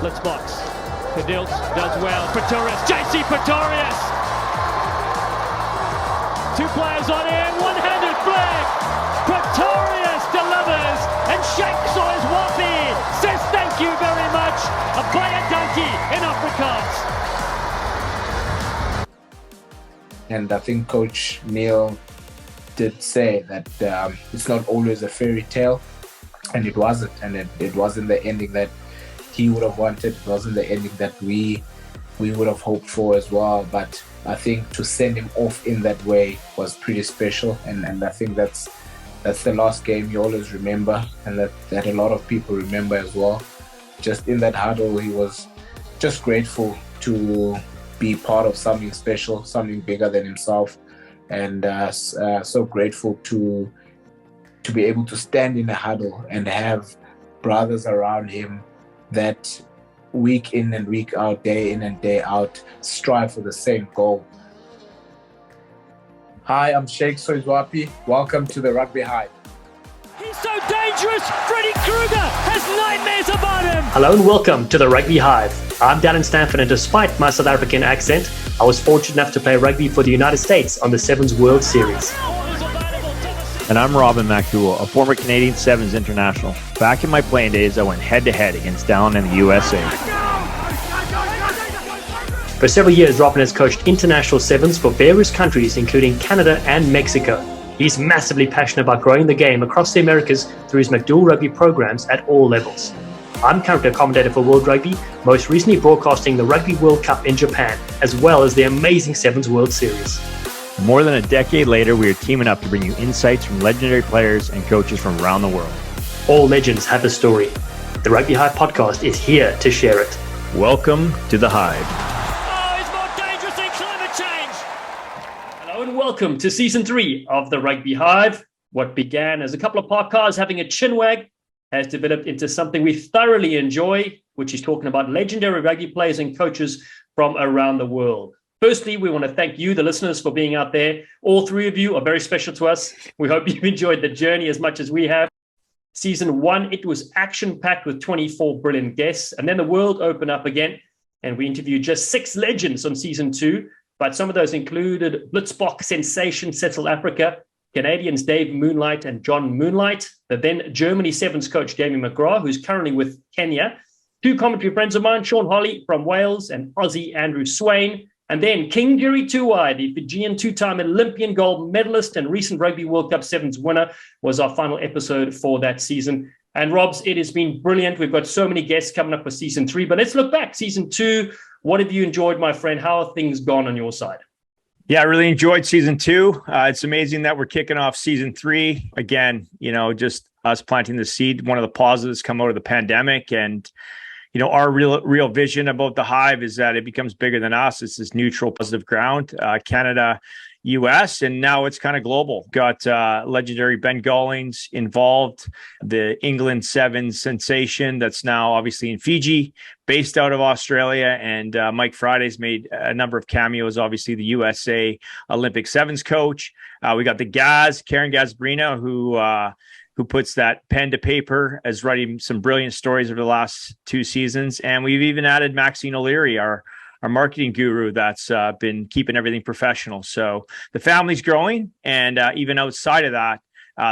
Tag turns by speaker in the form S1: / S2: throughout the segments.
S1: Blitzboks. Cadilt does well. Pretorius, JC Pretorius! Two players on air, one-handed flag. Pretorius delivers, and Sheikh Soyizwapi says thank you very much. A player donkey in Afrikaans.
S2: And I think Coach Neil did say that it's not always a fairy tale, and it wasn't. And it wasn't the ending that he would have wanted. It wasn't the ending that we would have hoped for as well. But I think to send him off in that way was pretty special. And I think that's the last game you always remember, and that a lot of people remember as well. Just in that huddle, he was just grateful to be part of something special, something bigger than himself, and so grateful to be able to stand in a huddle and have brothers around him that week in and week out, day in and day out, strive for the same goal. Hi, I'm Sheikh Soyizwapi. Welcome to the Rugby Hive.
S1: He's so dangerous, Freddy Krueger has nightmares about him.
S3: Hello and welcome to the Rugby Hive. I'm Dallen, Stanford, and despite my South African accent, I was fortunate enough to play rugby for the United States on the Sevens World Series.
S4: And I'm MacDowell, a former Canadian Sevens international. Back in my playing days, I went head-to-head against Dallen in the USA.
S3: For several years, Robin has coached international sevens for various countries, including Canada and Mexico. He's massively passionate about growing the game across the Americas through his MacDowell rugby programs at all levels. I'm currently a commentator for World Rugby, most recently broadcasting the Rugby World Cup in Japan, as well as the amazing Sevens World Series.
S4: More than a decade later, we are teaming up to bring you insights from legendary players and coaches from around the world.
S3: All legends have a story. The Rugby Hive podcast is here to share it.
S4: Welcome to the Hive.
S1: Oh, it's more dangerous than climate change.
S3: Hello and welcome to Season 3 of the Rugby Hive. What began as a couple of podcasts having a chinwag has developed into something we thoroughly enjoy, which is talking about legendary rugby players and coaches from around the world. Firstly, we want to thank you, the listeners, for being out there. All three of you are very special to us. We hope you've enjoyed the journey as much as we have. Season 1, it was action-packed with 24 brilliant guests. And then the world opened up again, and we interviewed just 6 legends on Season 2. But some of those included Blitzbok sensation Cecil Afrika, Canadians Dave Moonlight and John Moonlight, the then Germany Sevens coach Jamie McGrath, who's currently with Kenya, 2 commentary friends of mine, Sean Holly from Wales and Aussie Andrew Swain, and then King Jerry Tuwai, the Fijian 2-time Olympian gold medalist and recent Rugby World Cup Sevens winner, was our final episode for that season. And Robs, it has been brilliant. We've got so many guests coming up for Season 3, but let's look back. Season 2, what have you enjoyed, my friend? How have things gone on your side?
S4: Yeah, I really enjoyed Season 2. It's amazing that we're kicking off Season 3. Again, just us planting the seed. One of the positives come out of the pandemic, and our real vision about the Hive is that it becomes bigger than us. It's this neutral, positive ground, Canada, US, and now it's kind of global. Got legendary Ben Gollings involved, the England Sevens sensation that's now obviously in Fiji, based out of Australia, and Mike Friday's made a number of cameos, obviously the USA Olympic Sevens coach. We got the Karen Gasbarino, who puts that pen to paper, as writing some brilliant stories over the last 2 seasons. And we've even added Maxine O'Leary, our marketing guru that's been keeping everything professional. So the family's growing. And even outside of that,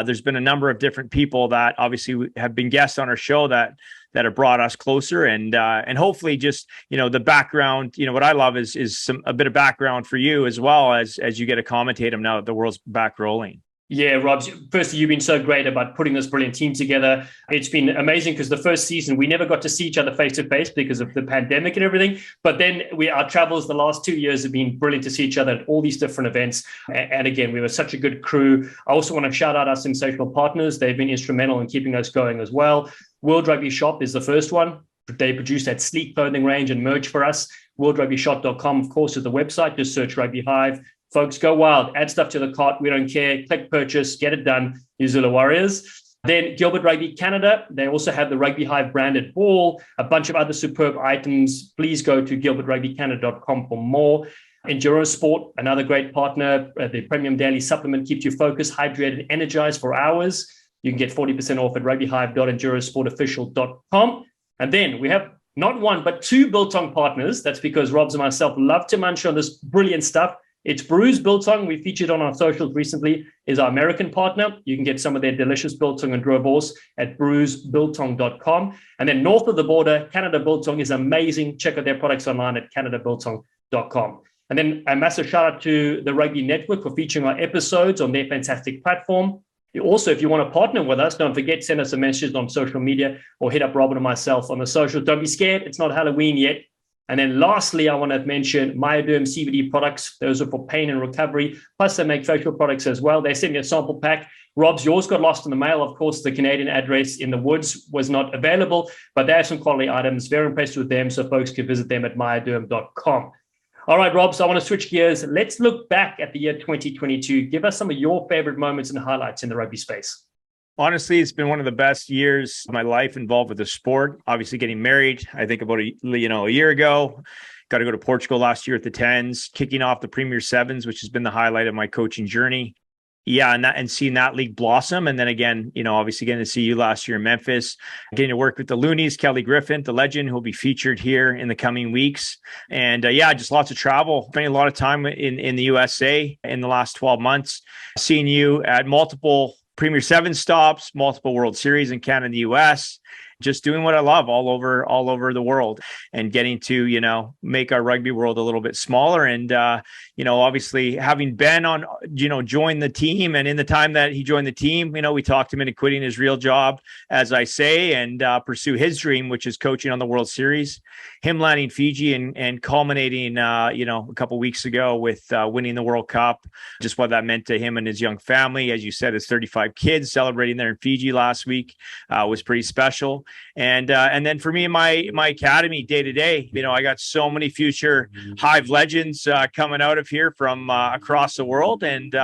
S4: there's been a number of different people that obviously have been guests on our show that have brought us closer. And hopefully just, the background, what I love is a bit of background for you as well as you get to commentate them now that the world's back rolling.
S3: Yeah, Rob, firstly, you've been so great about putting this brilliant team together. It's been amazing because the first season, we never got to see each other face to face because of the pandemic and everything. But then our travels the last 2 years have been brilliant to see each other at all these different events. And again, we were such a good crew. I also want to shout out our sensational partners. They've been instrumental in keeping us going as well. World Rugby Shop is the first one. They produce that sleek clothing range and merch for us. WorldRugbyShop.com, of course, is the website. Just search Rugby Hive. Folks, go wild, add stuff to the cart. We don't care. Click purchase, get it done. New Zulu Warriors. Then Gilbert Rugby Canada. They also have the Rugby Hive branded ball, a bunch of other superb items. Please go to gilbertrugbycanada.com for more. Enduro Sport, another great partner. The premium daily supplement keeps you focused, hydrated, energized for hours. You can get 40% off at rugbyhive.endurosportofficial.com. And then we have not one, but two biltong partners. That's because Robs and myself love to munch on this brilliant stuff. It's Brews Biltong. We featured on our socials recently, is our American partner. You can get some of their delicious biltong and rooibos at brewsbiltong.com. And then north of the border, Canada Biltong is amazing. Check out their products online at canadabiltong.com. And then a massive shout out to the Rugby Network for featuring our episodes on their fantastic platform. Also, if you want to partner with us, don't forget, send us a message on social media or hit up Robin and myself on the socials. Don't be scared. It's not Halloween yet. And then lastly, I want to mention Myoderm CBD products. Those are for pain and recovery. Plus, they make facial products as well. They sent me a sample pack. Rob's, yours got lost in the mail. Of course, the Canadian address in the woods was not available, but they have some quality items. Very impressed with them, so folks can visit them at myoderm.com. All right, Rob, so I want to switch gears. Let's look back at the year 2022. Give us some of your favorite moments and highlights in the rugby space.
S4: Honestly, it's been one of the best years of my life involved with the sport. Obviously, getting married, I think about a year ago. Got to go to Portugal last year at the Tens, kicking off the Premier Sevens, which has been the highlight of my coaching journey. Yeah, and seeing that league blossom. And then again, obviously getting to see you last year in Memphis, getting to work with the Loonies, Kelly Griffin, the legend, who will be featured here in the coming weeks. And just lots of travel, spending a lot of time in the USA in the last 12 months, seeing you at multiple Premier Seven stops, multiple World Series in Canada and the US, just doing what I love all over the world, and getting to, make our rugby world a little bit smaller. And, obviously having Ben on, join the team, and in the time that he joined the team, we talked him into quitting his real job, as I say, and pursue his dream, which is coaching on the World Series, him landing Fiji and culminating, a couple of weeks ago with winning the World Cup, just what that meant to him and his young family. As you said, his 35 kids celebrating there in Fiji last week was pretty special. And then for me, my academy day to day, I got so many future Hive legends coming out of here from across the world, and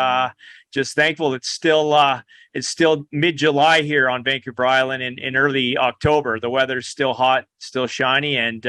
S4: just thankful it's still mid-July here on Vancouver Island in early October. The weather's still hot, still shiny, and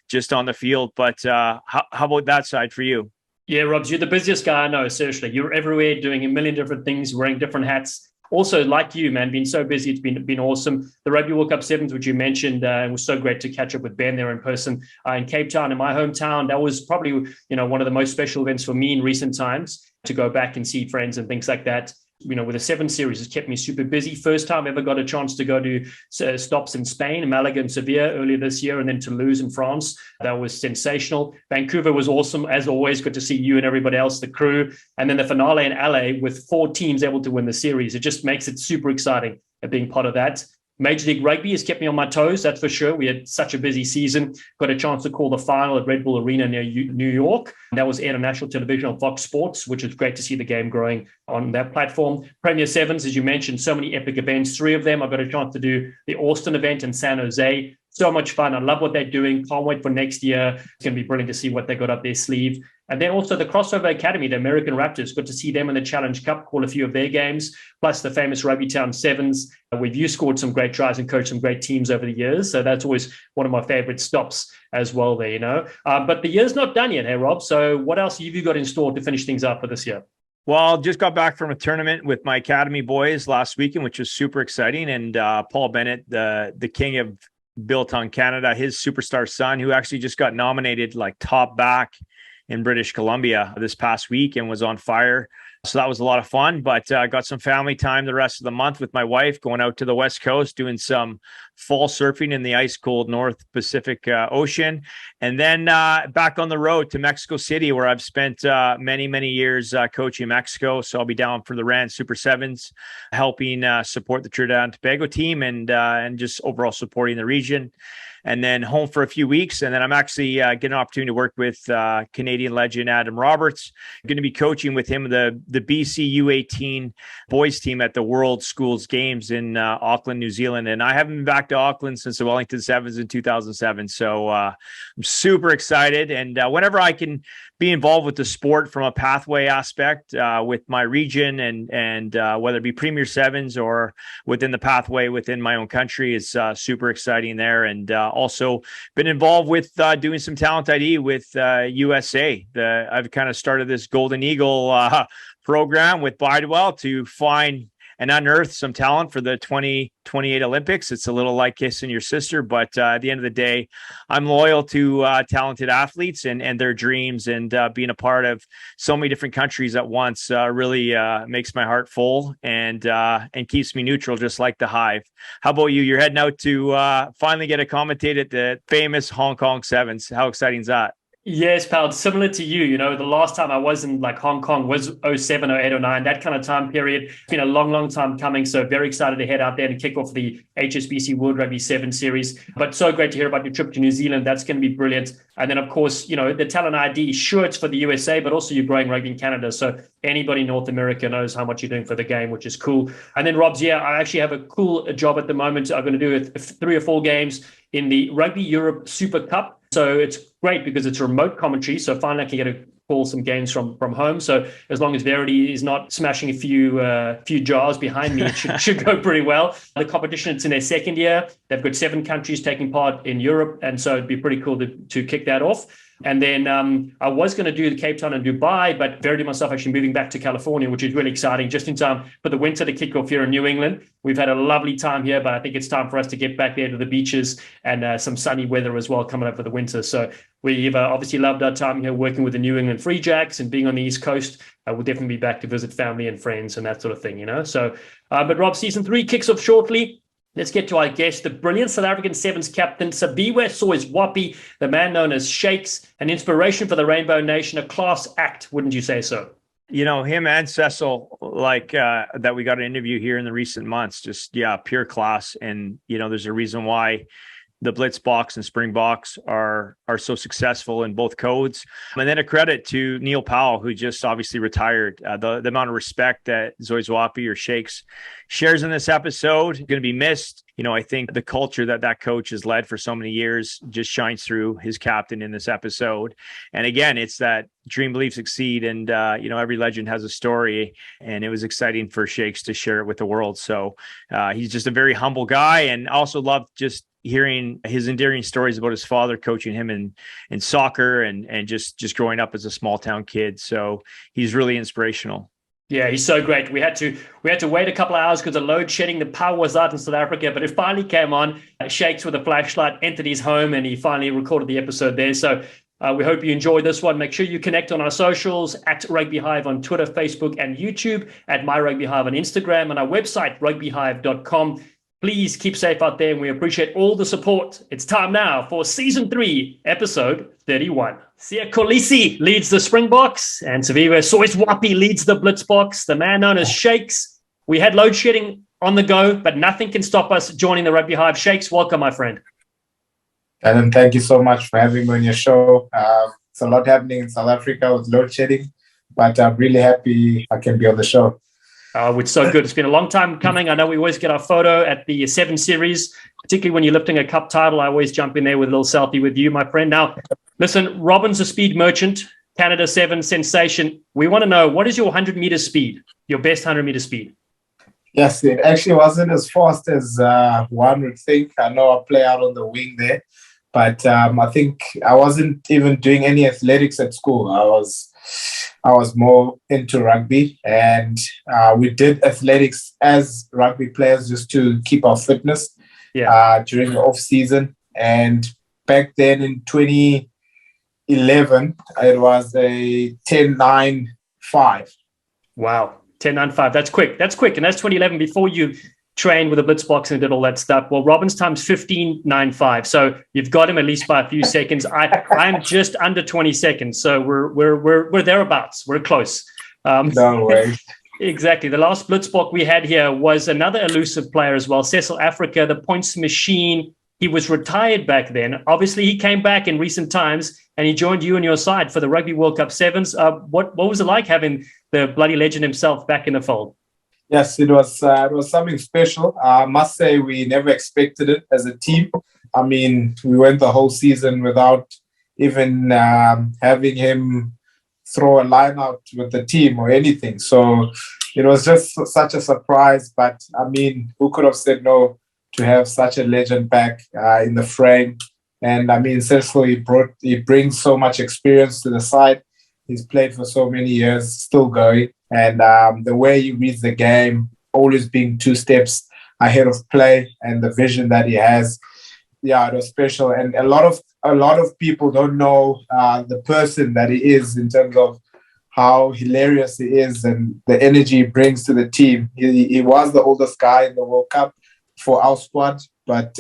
S4: just on the field. But how about that side for you?
S3: Yeah, Robs, you're the busiest guy I know. Seriously, you're everywhere doing a million different things, wearing different hats. Also, like you, man, been so busy. It's been awesome. The Rugby World Cup Sevens, which you mentioned, it was so great to catch up with Ben there in person in Cape Town, in my hometown. That was probably, one of the most special events for me in recent times, to go back and see friends and things like that. With the Seven Series, it's kept me super busy. First time I ever got a chance to go to stops in Spain, Malaga and Sevilla earlier this year, and then Toulouse in France. That was sensational. Vancouver was awesome, as always. Good to see you and everybody else, the crew. And then the finale in LA with 4 teams able to win the series. It just makes it super exciting at being part of that. Major League Rugby has kept me on my toes, that's for sure. We had such a busy season. Got a chance to call the final at Red Bull Arena near New York. That was aired on national television on Fox Sports, which is great to see the game growing on that platform. Premier Sevens, as you mentioned, so many epic events. 3 of them. I got a chance to do the Austin event in San Jose. So much fun. I love what they're doing. Can't wait for next year. It's going to be brilliant to see what they got up their sleeve. And then also the Crossover Academy, the American Raptors. Good to see them in the Challenge Cup, call a few of their games, plus the famous Rugby Town Sevens. You scored some great tries and coached some great teams over the years. So that's always one of my favorite stops as well there, But the year's not done yet, hey, Rob? So what else have you got in store to finish things up for this year?
S4: Well, just got back from a tournament with my academy boys last weekend, which was super exciting. And Paul Bennett, the king of Biltong Canada, his superstar son, who actually just got nominated like top back in British Columbia this past week and was on fire. So that was a lot of fun, but I got some family time the rest of the month with my wife, going out to the West Coast, doing some fall surfing in the ice cold North Pacific Ocean. And then back on the road to Mexico City, where I've spent many, many years coaching Mexico. So I'll be down for the RAN Super Sevens, helping support the Trinidad and Tobago team and just overall supporting the region. And then home for a few weeks. And then I'm actually getting an opportunity to work with Canadian legend Adam Roberts. I'm going to be coaching with him the BC U18 boys team at the World Schools Games in Auckland, New Zealand. And I haven't been back to Auckland since the Wellington Sevens in 2007. So I'm super excited. And whenever I can be involved with the sport from a pathway aspect with my region and whether it be Premier Sevens or within the pathway within my own country, is super exciting there. And also been involved with doing some talent ID with USA. I've kind of started this Golden Eagle program with Bidewell to find and unearth some talent for the 2028 Olympics. It's a little like kissing your sister, but at the end of the day, I'm loyal to talented athletes and their dreams, and being a part of so many different countries at once really makes my heart full and keeps me neutral, just like the Hive. How about you? You're heading out to finally get a commentate at the famous Hong Kong Sevens. How exciting is that?
S3: Yes, pal. Similar to you, you know, the last time I was in like Hong Kong was 07, 08, 09, that kind of time period. It's been a long, long time coming. So very excited to head out there and kick off the HSBC World Rugby Sevens series. But so great to hear about your trip to New Zealand. That's going to be brilliant. And then, of course, you know, the Talent ID, sure, it's for the USA, but also you're growing rugby in Canada. So anybody in North America knows how much you're doing for the game, which is cool. And then, Rob's, yeah, I actually have a cool job at the moment. I'm going to do 3 or 4 games in the Rugby Europe Super Cup. So it's great because it's remote commentary. So finally I can get to call some games from home. So as long as Verity is not smashing a few jars behind me, it should go pretty well. The competition, it's in their second year. They've got 7 countries taking part in Europe. And so it'd be pretty cool to kick that off. And then I was going to do the Cape Town and Dubai, but Verity and myself actually moving back to California, which is really exciting, just in time for the winter to kick off here in New England. We've had a lovely time here, but I think it's time for us to get back there to the beaches and some sunny weather as well coming up for the winter. So we've obviously loved our time here working with the New England Free Jacks and being on the East Coast. We'll definitely be back to visit family and friends and that sort of thing, you know. So, but Rob, season 3 kicks off shortly. Let's get to our guest, the brilliant South African Sevens captain, Siviwe Soyizwapi, the man known as Shakes, an inspiration for the Rainbow Nation, a class act, wouldn't you say so?
S4: You know, him and Cecil, like that we got an interview here in the recent months, just, yeah, pure class. And, you know, there's a reason why the Blitzboks and Springboks are so successful in both codes. And then a credit to Neil Powell, who just obviously retired. The amount of respect that Soyizwapi or Shakes shares in this episode, going to be missed. You know, I think the culture that coach has led for so many years just shines through his captain in this episode. And again, it's that dream, believe, succeed. And, you know, every legend has a story, and it was exciting for Shakes to share it with the world. So he's just a very humble guy, and also loved just hearing his endearing stories about his father coaching him in soccer and just growing up as a small town kid. So he's really inspirational.
S3: Yeah, he's so great. We had to wait a couple of hours because of load shedding. The power was out in South Africa, but it finally came on. Shakes with a flashlight entered his home, and he finally recorded the episode there. So we hope you enjoyed this one. Make sure you connect on our socials at Rugby Hive on Twitter, Facebook, and YouTube, at My Rugby Hive on Instagram, and our website, rugbyhive.com. Please keep safe out there, and we appreciate all the support. It's time now for Season 3, Episode 31. Siya Kolisi leads the Springboks, and Siviwe Soyizwapi leads the Blitzboks, the man known as Shakes. We had load shedding on the go, but nothing can stop us joining the Rugby Hive. Shakes, welcome, my friend.
S2: Dallen, thank you so much for having me on your show. It's a lot happening in South Africa with load shedding, but I'm really happy I can be on the show.
S3: It's so good. It's been a long time coming. I know we always get our photo at the 7 series, particularly when you're lifting a cup title. I always jump in there with a little selfie with you, my friend. Now, listen, Robin's a speed merchant, Canada 7 sensation. We want to know, what is your 100-meter speed, your best 100-meter speed?
S2: Yes, it actually wasn't as fast as one would think. I know I play out on the wing there, but I think I wasn't even doing any athletics at school. I was more into rugby, and we did athletics as rugby players just to keep our fitness during the off season. And back then in 2011, it was a 10.95.
S3: Wow, 10.95. That's quick. That's quick. And that's 2011 before you trained with the Blitzboks and did all that stuff. Well, Robin's time's 15.95. So you've got him at least by a few seconds. I'm just under 20 seconds. So we're thereabouts. We're close.
S2: No way.
S3: Exactly. The last Blitzbok we had here was another elusive player as well, Cecil Afrika, the points machine. He was retired back then. Obviously, he came back in recent times, and he joined you on your side for the Rugby World Cup Sevens. What was it like having the bloody legend himself back in the fold?
S2: Yes, it was something special. I must say we never expected it as a team. I mean, we went the whole season without even having him throw a line out with the team or anything. So it was just such a surprise. But, I mean, who could have said no to have such a legend back in the frame? And, I mean, Cecil, he brings so much experience to the side. He's played for so many years, still going. And the way he reads the game, always being 2 steps ahead of play, and the vision that he has. Yeah, it was special. And a lot of people don't know the person that he is in terms of how hilarious he is and the energy he brings to the team. He was the oldest guy in the World Cup for our squad, but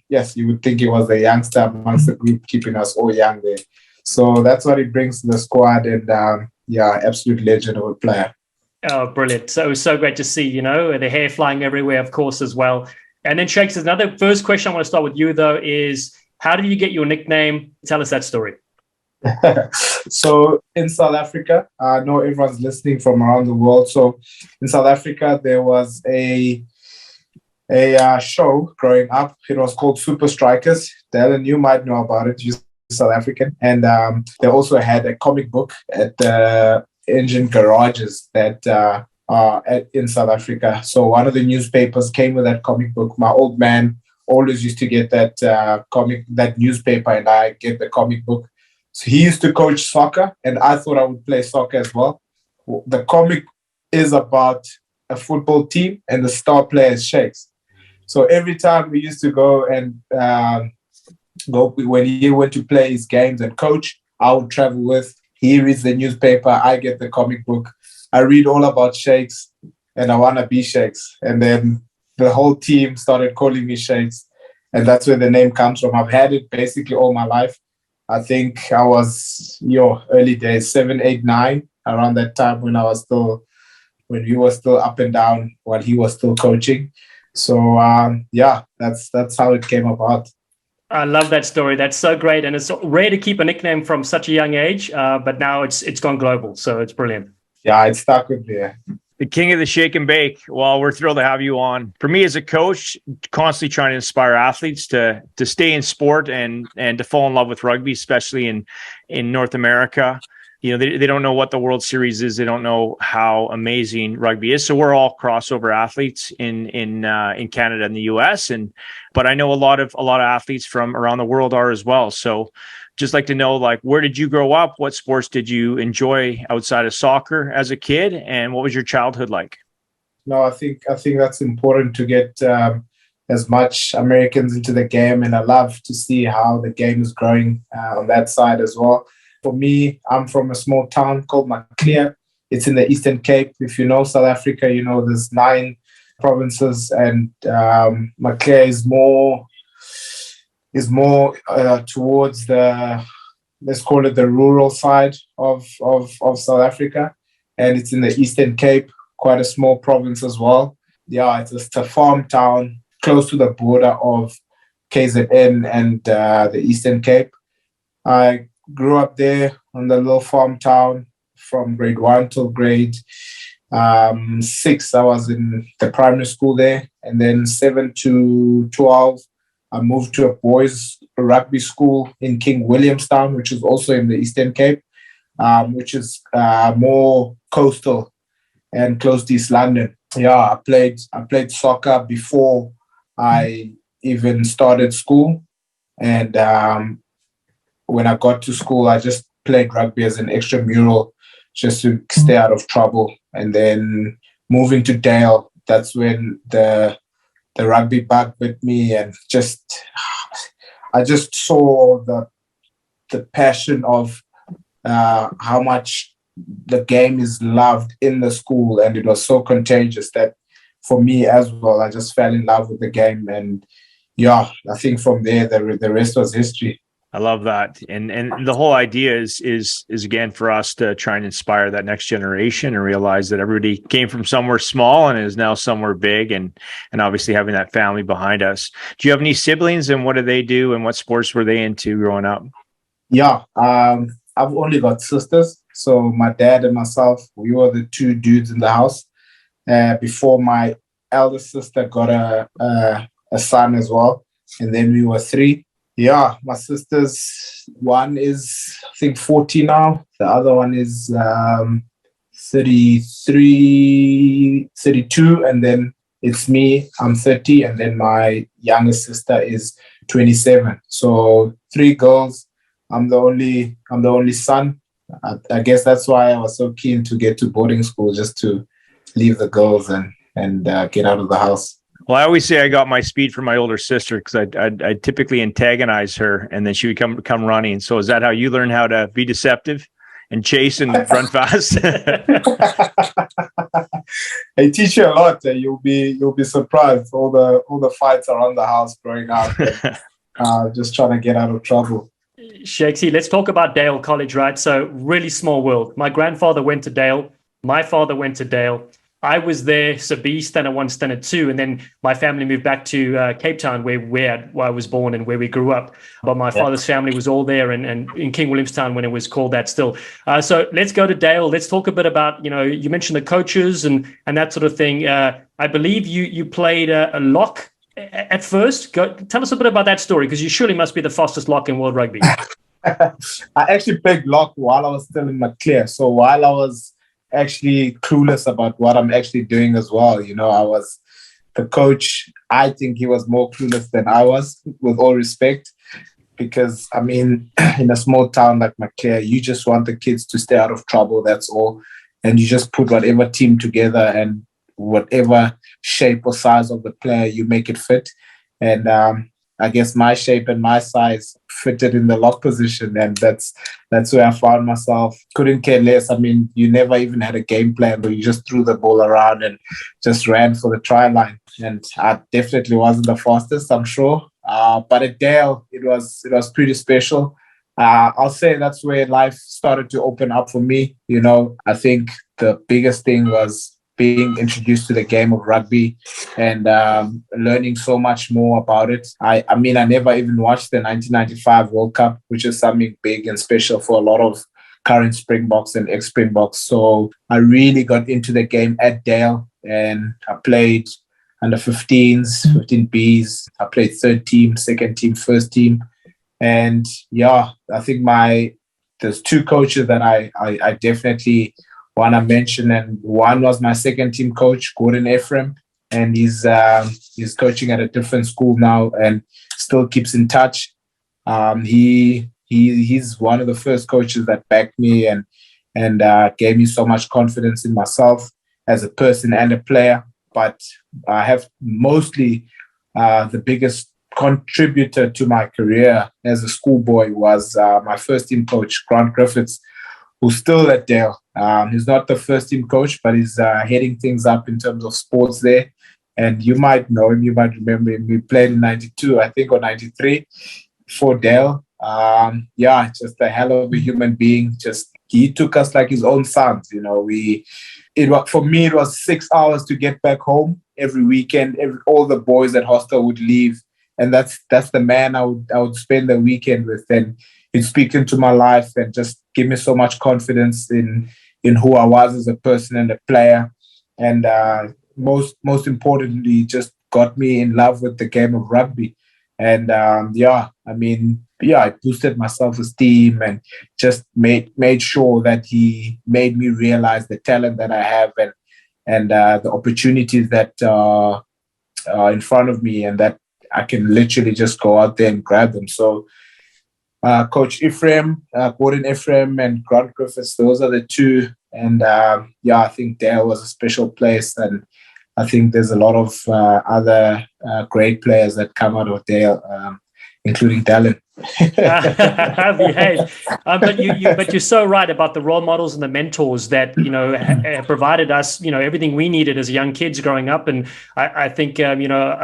S2: yes, you would think he was a youngster amongst the group, keeping us all young there. So that's what he brings to the squad, and absolute legend of a player.
S3: Oh, brilliant. So it was so great to see, the hair flying everywhere, of course, as well. And then Shakes, another first question I want to start with you, though, is how did you get your nickname? Tell us that story.
S2: So in South Africa, I know everyone's listening from around the world. So in South Africa, there was a show growing up. It was called Super Strikers. Dallen, you might know about it. You're South African. And they also had a comic book at the engine garages that in South Africa. So one of the newspapers came with that comic book. My old man always used to get that that newspaper, and I get the comic book. So he used to coach soccer, and I thought I would play soccer as well. The comic is about a football team, and the star player is Shakes. So every time we used to go and when he went to play his games and coach, I would travel with. He reads the newspaper, I get the comic book. I read all about Shakes, and I want to be Shakes. And then the whole team started calling me Shakes, and that's where the name comes from. I've had it basically all my life. I think I was early days, 7, 8, 9, around that time when we were still up and down while he was still coaching. So that's how it came about.
S3: I love that story. That's so great, and it's rare to keep a nickname from such a young age. But now it's gone global, so it's brilliant.
S2: Yeah, it stuck with me.
S4: The king of the shake and bake. Well, we're thrilled to have you on. For me as a coach, constantly trying to inspire athletes to stay in sport and to fall in love with rugby, especially in North America. They don't know what the World Series is. They don't know how amazing rugby is. So we're all crossover athletes in Canada and the US. But I know a lot of athletes from around the world are as well. So just like to know, where did you grow up? What sports did you enjoy outside of soccer as a kid? And what was your childhood like?
S2: No, I think that's important to get as much Americans into the game. And I love to see how the game is growing on that side as well. For me, I'm from a small town called MacDowell. It's in the Eastern Cape. If you know South Africa, there's 9 provinces, and MacDowell is more towards the, let's call it the rural side of South Africa. And it's in the Eastern Cape, quite a small province as well. Yeah, it's a farm town close to the border of KZN and the Eastern Cape. I grew up there on the little farm town from grade 1 till grade 6. I was in the primary school there. And then 7 to 12, I moved to a boys' rugby school in King Williamstown, which is also in the Eastern Cape, which is more coastal and close to East London. Yeah, I played soccer before I even started school. And when I got to school, I just played rugby as an extramural just to stay out of trouble. And then moving to Dale, that's when the rugby bug bit me, and I just saw the passion of how much the game is loved in the school, and it was so contagious that for me as well, I just fell in love with the game. And yeah, I think from there the rest was history.
S4: I love that. And the whole idea is again for us to try and inspire that next generation and realize that everybody came from somewhere small and is now somewhere big, and obviously having that family behind us. Do you have any siblings, and what do they do, and what sports were they into growing up?
S2: Yeah, I've only got sisters. So my dad and myself, we were the 2 dudes in the house before my eldest sister got a son as well. And then we were 3. Yeah, my sisters, one is, I think, 40 now. The other one is 33, 32. And then it's me, I'm 30. And then my youngest sister is 27. So 3 girls. I'm the only son. I guess that's why I was so keen to get to boarding school, just to leave the girls and and get out of the house.
S4: Well, I always say I got my speed from my older sister because I'd typically antagonize her, and then she would come running. So is that how you learn how to be deceptive and chase and run fast?
S2: I teach you a lot. You'll be surprised. All the fights around the house growing up, just trying to get out of trouble.
S3: Shakesy, let's talk about Dale College, right? So really small world. My grandfather went to Dale. My father went to Dale. I was there, B, Standard 1, Standard 2, and then my family moved back to Cape Town, where I was born and where we grew up. But my father's family was all there, and in King Williamstown when it was called that still. So let's go to Dale. Let's talk a bit about, you mentioned the coaches and that sort of thing. I believe you played a lock at first. Tell us a bit about that story, because you surely must be the fastest lock in world rugby.
S2: I actually played lock while I was still in Maclear. So while I was actually clueless about what I'm actually doing as well. I was the coach. I think he was more clueless than I was, with all respect, because in a small town like Maclear, you just want the kids to stay out of trouble. That's all. And you just put whatever team together and whatever shape or size of the player, you make it fit. And I guess my shape and my size fitted in the lock position, and that's where I found myself. Couldn't care less. You never even had a game plan, but you just threw the ball around and just ran for the try line. And I definitely wasn't the fastest, I'm sure. But at Dale, it was pretty special. I'll say that's where life started to open up for me. I think the biggest thing was being introduced to the game of rugby and learning so much more about it. I never even watched the 1995 World Cup, which is something big and special for a lot of current Springboks and ex-Springboks. So I really got into the game at Dale, and I played under 15s, 15Bs. I played third team, second team, first team. And I think there's two coaches that I definitely want to mention, and one was my second team coach, Gordon Ephraim, and he's coaching at a different school now and still keeps in touch. He's one of the first coaches that backed me and gave me so much confidence in myself as a person and a player. But I have mostly the biggest contributor to my career as a schoolboy was my first team coach, Grant Griffiths, who's still at Dale. He's not the first team coach, but he's heading things up in terms of sports there. And you might know him, you might remember him. We played in 92, I think, or 93 for Dale. Just a hell of a human being. He took us like his own sons. For me, it was 6 hours to get back home every weekend. All the boys at hostel would leave. And that's the man I would spend the weekend with. And he'd speak into my life and just give me so much confidence in who I was as a person and a player. And most importantly, just got me in love with the game of rugby. And I boosted my self-esteem and just made sure that he made me realize the talent that I have and the opportunities that are in front of me, and that I can literally just go out there and grab them. So Coach Ephraim, Gordon Ephraim, and Grant Griffiths, those are the two. And I think Dale was a special place, and I think there's a lot of other great players that come out of Dale, including Dallen.
S3: But you're so right about the role models and the mentors that have provided us everything we needed as young kids growing up. And I think a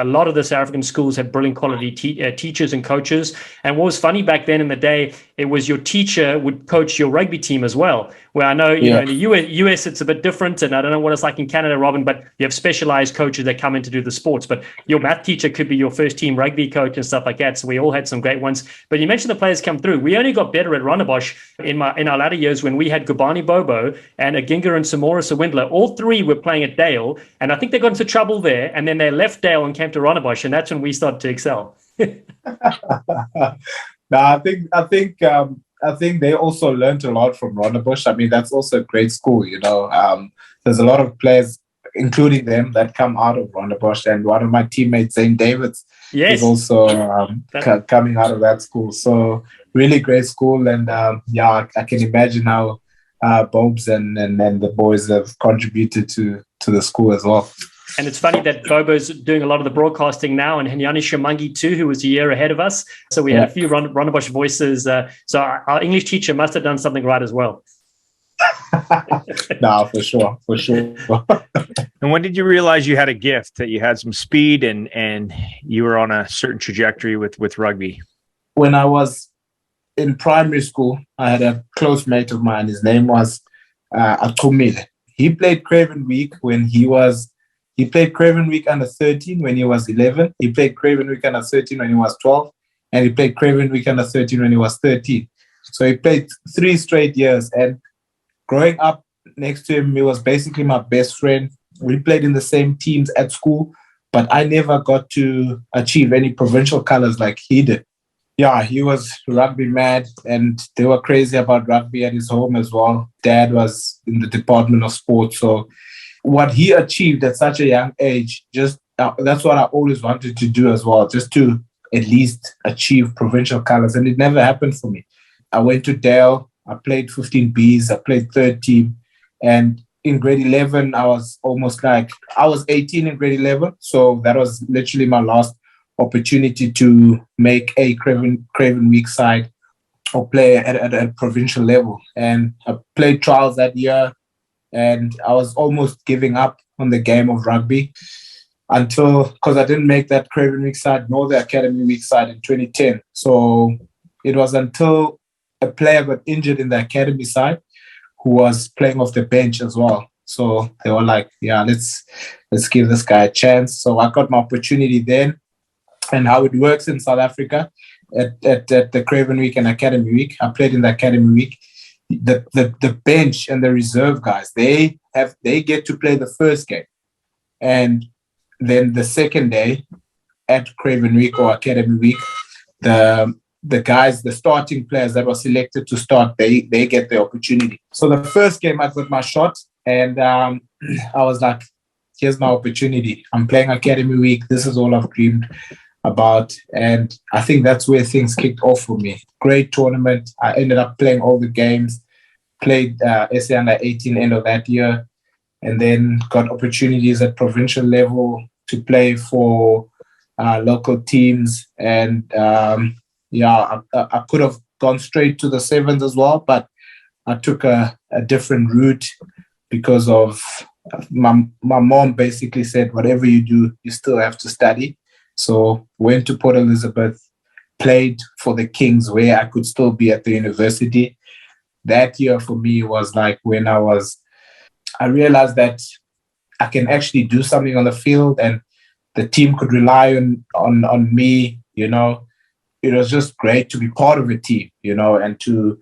S3: lot of the South African schools have brilliant quality teachers and coaches. And what was funny back then in the day, it was your teacher would coach your rugby team as well. Where I know in the US it's a bit different, and I don't know what it's like in Canada, Robin, but you have specialized coaches that come in to do the sports. But your math teacher could be your first team rugby coach and stuff like that. So we all had some great ones. But you mentioned the players come through. We only got better at Rondebosch in our latter years when we had Gubani Bobo and Aginga and Samora Sawindler. All three were playing at Dale, and I think they got into trouble there, and then they left Dale and came to Rondebosch, and that's when we started to excel.
S2: I think they also learned a lot from Rondebosch. That's also a great school. There's a lot of players, including them, that come out of Rondebosch, and one of my teammates, Zane Davids, is also coming out of that school. So really great school, and I can imagine how Bobs and the boys have contributed to the school as well.
S3: And it's funny that Bobo's doing a lot of the broadcasting now, and Hinyani Shamangi too, who was a year ahead of us. So we had a few Rondebosch voices. So our English teacher must have done something right as well.
S2: No, for sure.
S4: And when did you realize you had a gift, that you had some speed and you were on a certain trajectory with rugby?
S2: When I was in primary school, I had a close mate of mine. His name was Atumile. He played Craven Week he played Craven Week under 13 when he was 11. He played Craven Week under 13 when he was 12. And he played Craven Week under 13 when he was 13. So he played 3 straight years. And growing up next to him, he was basically my best friend. We played in the same teams at school, but I never got to achieve any provincial colors like he did. Yeah, he was rugby mad, and they were crazy about rugby at his home as well. Dad was in the Department of Sports. So what he achieved at such a young age, that's what I always wanted to do as well, just to at least achieve provincial colors. And it never happened for me. I went to Dale. I played 15Bs. I played third team. And in grade 11, I was 18 in grade 11. So that was literally my last opportunity to make a Craven Week side or play at a provincial level. And I played trials that year, and I was almost giving up on the game of rugby because I didn't make that Craven Week side nor the Academy Week side in 2010. So it was until a player got injured in the academy side who was playing off the bench as well. So they were like, yeah, let's give this guy a chance. So I got my opportunity then. And how it works in South Africa at the Craven Week and Academy Week, I played in the Academy Week. The bench and the reserve guys, they get to play the first game. And then the second day at Craven Week or Academy Week, the guys, the starting players that were selected to start, they get the opportunity. So the first game I got my shot, and I was like, here's my opportunity. I'm playing Academy Week. This is all I've dreamed about. And I think that's where things kicked off for me. Great tournament. I ended up playing all the games, played SA Under 18 end of that year, and then got opportunities at provincial level to play for local teams. And I could have gone straight to the sevens as well, but I took a different route because of my mom basically said, whatever you do, you still have to study. So went to Port Elizabeth, played for the Kings where I could still be at the university. That year for me was like when I realized that I can actually do something on the field and the team could rely on me, you know. It was just great to be part of a team, you know, and to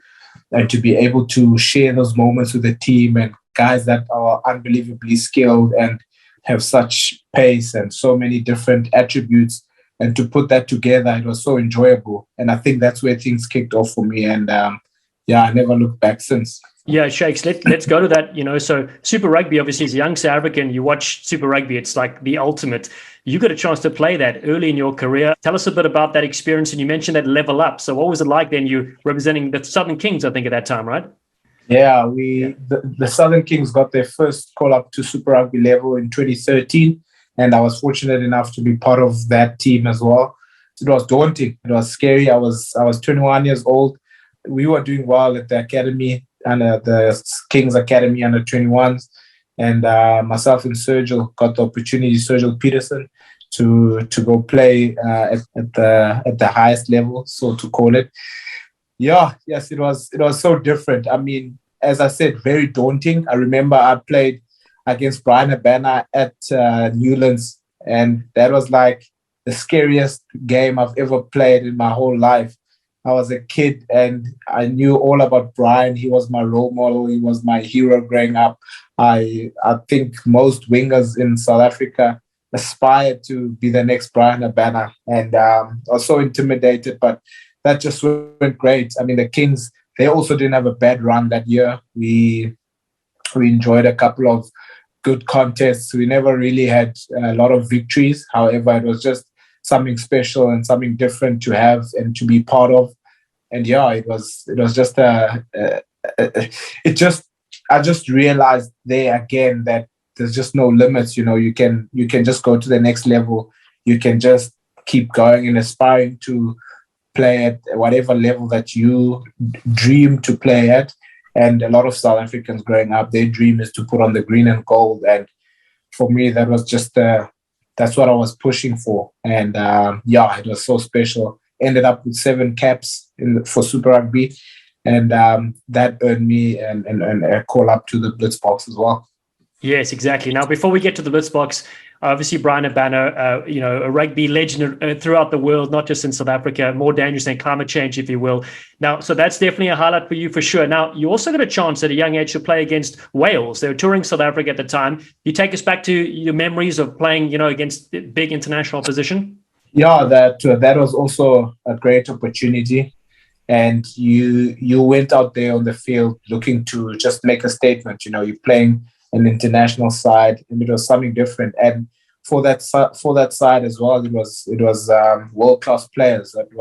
S2: be able to share those moments with the team and guys that are unbelievably skilled and have such pace and so many different attributes, and to put that together, it was so enjoyable. And I think that's where things kicked off for me. And I never looked back since.
S3: Yeah, Shakes, let's go to that. You know, so Super Rugby, obviously, as a young South African, you watch Super Rugby, it's like the ultimate. You got a chance to play that early in your career. Tell us a bit about that experience. And you mentioned that level up. So what was it like then? You representing the Southern Kings, I think, at that time, right?
S2: Yeah, the Southern Kings got their first call up to Super Rugby level in 2013, and I was fortunate enough to be part of that team as well. It was daunting. It was scary. I was 21 years old. We were doing well at the academy, under the Kings Academy under 21s, and myself and Sergio got the opportunity, Sergio Peterson, to go play at the highest level, so to call it. Yeah, yes, it was so different. I mean, as I said, very daunting. I remember I played against Brian Abana at Newlands, and that was like the scariest game I've ever played in my whole life. I was a kid and I knew all about Brian. He was my role model. He was my hero growing up. I think most wingers in South Africa aspired to be the next Brian Abana, and I was so intimidated, but that just went great. I mean, the Kings, they also didn't have a bad run that year. We enjoyed a couple of good contests. We never really had a lot of victories. However, it was just something special and something different to have and to be part of. And yeah, it was just I just realized there again that there's just no limits. You can just go to the next level. You can just keep going and aspiring to play at whatever level that you dream to play at. And a lot of South Africans growing up, their dream is to put on the green and gold. And for me, that was just that's what I was pushing for. And it was so special. Ended up with 7 caps for Super Rugby. And that earned me and a call up to the Blitzboks as well.
S3: Yes, exactly. Now, before we get to the Blitzboks, obviously Brian Abana, a rugby legend throughout the world, not just in South Africa, more dangerous than climate change, if you will. Now, so that's definitely a highlight for you for sure. Now, you also got a chance at a young age to play against Wales. They were touring South Africa at the time. You take us back to your memories of playing, against big international opposition.
S2: Yeah, that was also a great opportunity. And you went out there on the field looking to just make a statement. You're playing an international side, and it was something different. And for that side as well, it was world-class players that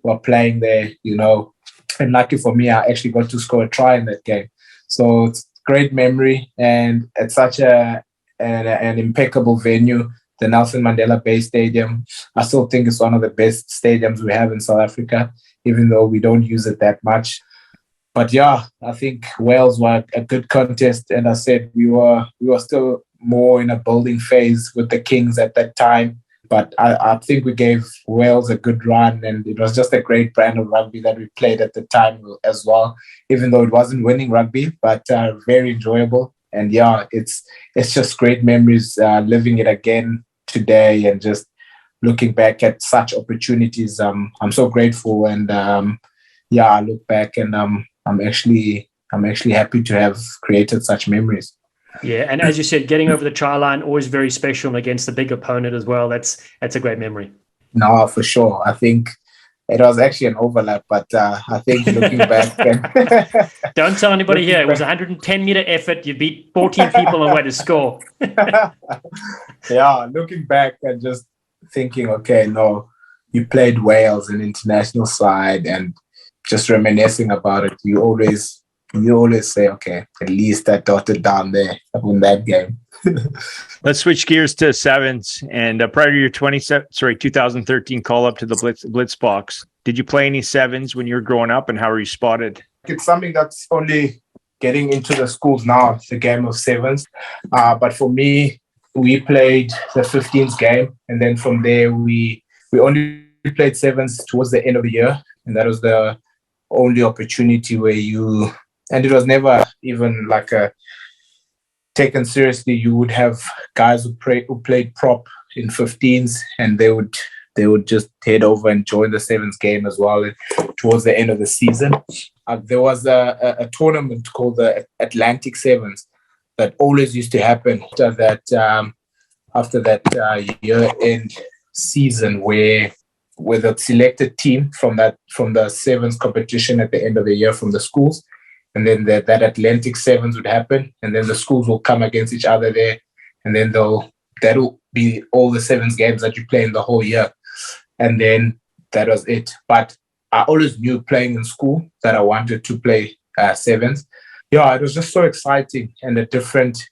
S2: were playing there. And lucky for me, I actually got to score a try in that game. So it's great memory, and it's such an impeccable venue. The Nelson Mandela Bay Stadium. I still think it's one of the best stadiums we have in South Africa, even though we don't use it that much. But yeah, I think Wales were a good contest. And I said we were still more in a building phase with the Kings at that time. But I think we gave Wales a good run, and it was just a great brand of rugby that we played at the time as well, even though it wasn't winning rugby, but very enjoyable. And yeah, it's just great memories living it again today, and just looking back at such opportunities. I'm so grateful, and I look back and I'm actually happy to have created such memories.
S3: Yeah, and as you said, getting over the try line, always very special, and against a big opponent as well. That's a great memory.
S2: No, for sure. I think it was actually an overlap, but I think looking back...
S3: Don't tell anybody here. It was a 110-meter effort. You beat 14 people on the way to score.
S2: Yeah, looking back and just thinking, okay, no, you played Wales, an international side, and just reminiscing about it, you always say, okay, at least I dotted down there in that game.
S4: Let's switch gears to sevens. And prior to your 2013 call up to the Blitzboks, did you play any sevens when you were growing up, and how were you spotted?
S2: It's something that's only getting into the schools now, the game of sevens. But for me, we played the 15s game, and then from there we only played sevens towards the end of the year, and that was the only opportunity where and it was never even like taken seriously. You would have guys who played prop in 15s, and they would just head over and join the sevens game as well towards the end of the season. There was a tournament called the Atlantic Sevens that always used to happen after that year-end season where the selected team from the sevens competition at the end of the year from the schools, and then that Atlantic Sevens would happen, and then the schools will come against each other there, and then that'll be all the sevens games that you play in the whole year, and then that was it. But I always knew playing in school that I wanted to play sevens. Yeah, it was just so exciting, and a different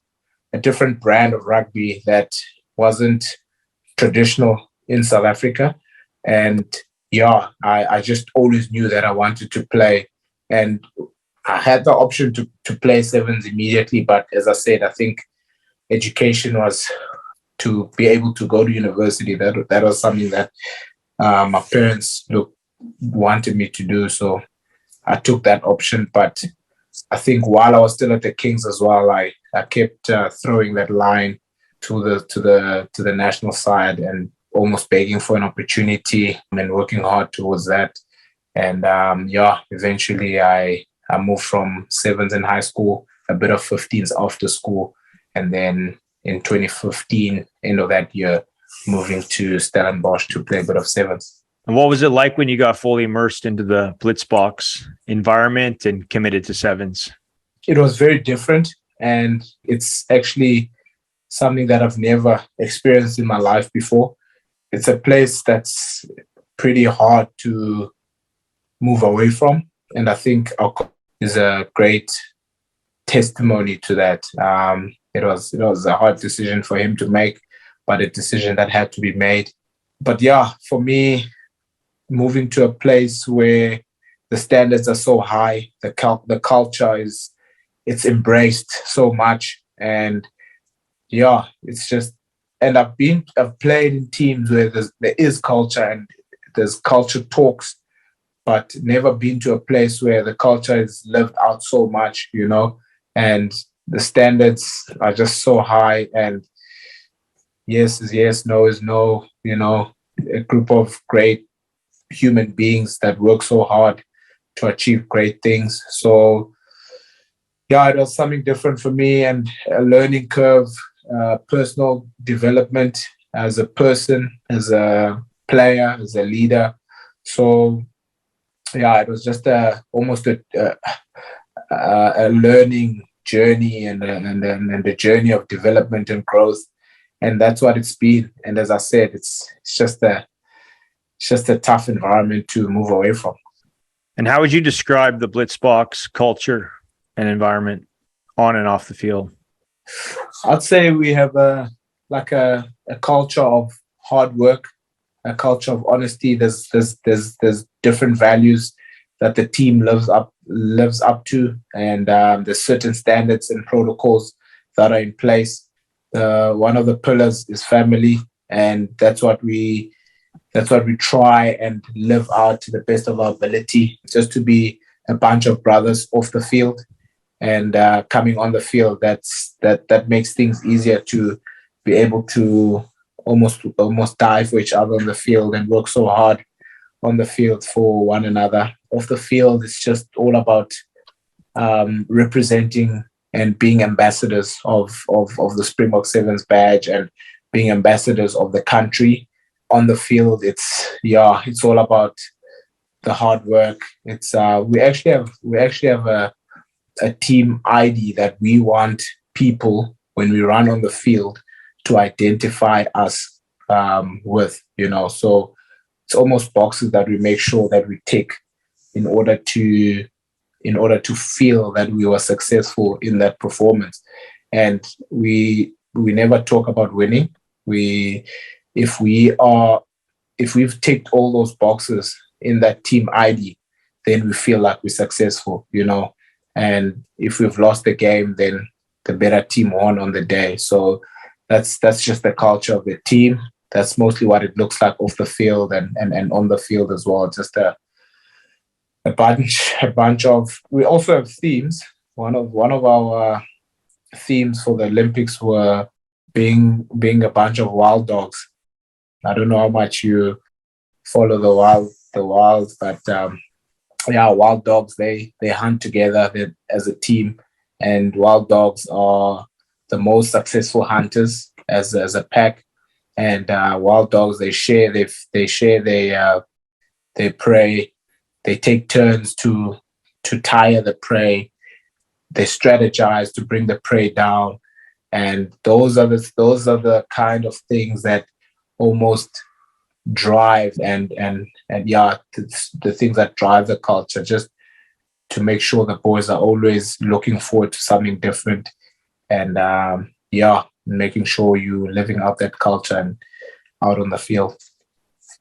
S2: brand of rugby that wasn't traditional in South Africa. And yeah, I just always knew that I wanted to play, and I had the option to play sevens immediately. But as I said, I think education was to be able to go to university. That was something that my parents wanted me to do. So I took that option. But I think while I was still at the Kings as well, I kept throwing that line to the national side and almost begging for an opportunity and working hard towards that. And eventually I moved from sevens in high school, a bit of 15s after school, and then in 2015, end of that year, moving to Stellenbosch to play a bit of sevens.
S4: And what was it like when you got fully immersed into the Blitzboks environment and committed to sevens?
S2: It was very different, and it's actually something that I've never experienced in my life before. It's a place that's pretty hard to move away from, and I think our is a great testimony to that. It was a hard decision for him to make, but a decision that had to be made. But yeah, for me, moving to a place where the standards are so high, the culture it's embraced so much, and yeah, it's just. And I've played in teams where there is culture and there's culture talks, but never been to a place where the culture is lived out so much, and the standards are just so high, and yes is yes, no is no, a group of great human beings that work so hard to achieve great things. So yeah, it was something different for me and a learning curve, personal development as a person, as a player, as a leader. So yeah, it was just almost a learning journey and a journey of development and growth, and that's what it's been. And as I said, it's just a tough environment to move away from.
S4: And how would you describe the Blitzboks culture and environment on and off the field?
S2: I'd say we have a culture of hard work, a culture of honesty. There's different values that the team lives up to, and there's certain standards and protocols that are in place. One of the pillars is family, and that's what we try and live out to the best of our ability, just to be a bunch of brothers off the field. And coming on the field, that makes things easier to be able to almost die for each other on the field and work so hard on the field for one another. Off the field, it's just all about representing and being ambassadors of the Springbok Sevens badge and being ambassadors of the country. On the field, it's all about the hard work. It's we actually have a team ID that we want people, when we run on the field, to identify us with, so it's almost boxes that we make sure that we tick in order to feel that we were successful in that performance. And we never talk about winning. If we've ticked all those boxes in that team ID, then we feel like we're successful, And if we've lost the game, then the better team won on the day. So that's just the culture of the team. That's mostly what it looks like off the field and on the field as well. Just a bunch of. We also have themes. One of our themes for the Olympics were being a bunch of wild dogs. I don't know how much you follow the wilds, but wild dogs, they hunt together as a team, and wild dogs are the most successful hunters as a pack. And wild dogs, they share their prey. They take turns to tire the prey. They strategize to bring the prey down, and those are the kind of things that almost drive and the things that drive the culture, just to make sure the boys are always looking forward to something different, and making sure you living out that culture and out on the field.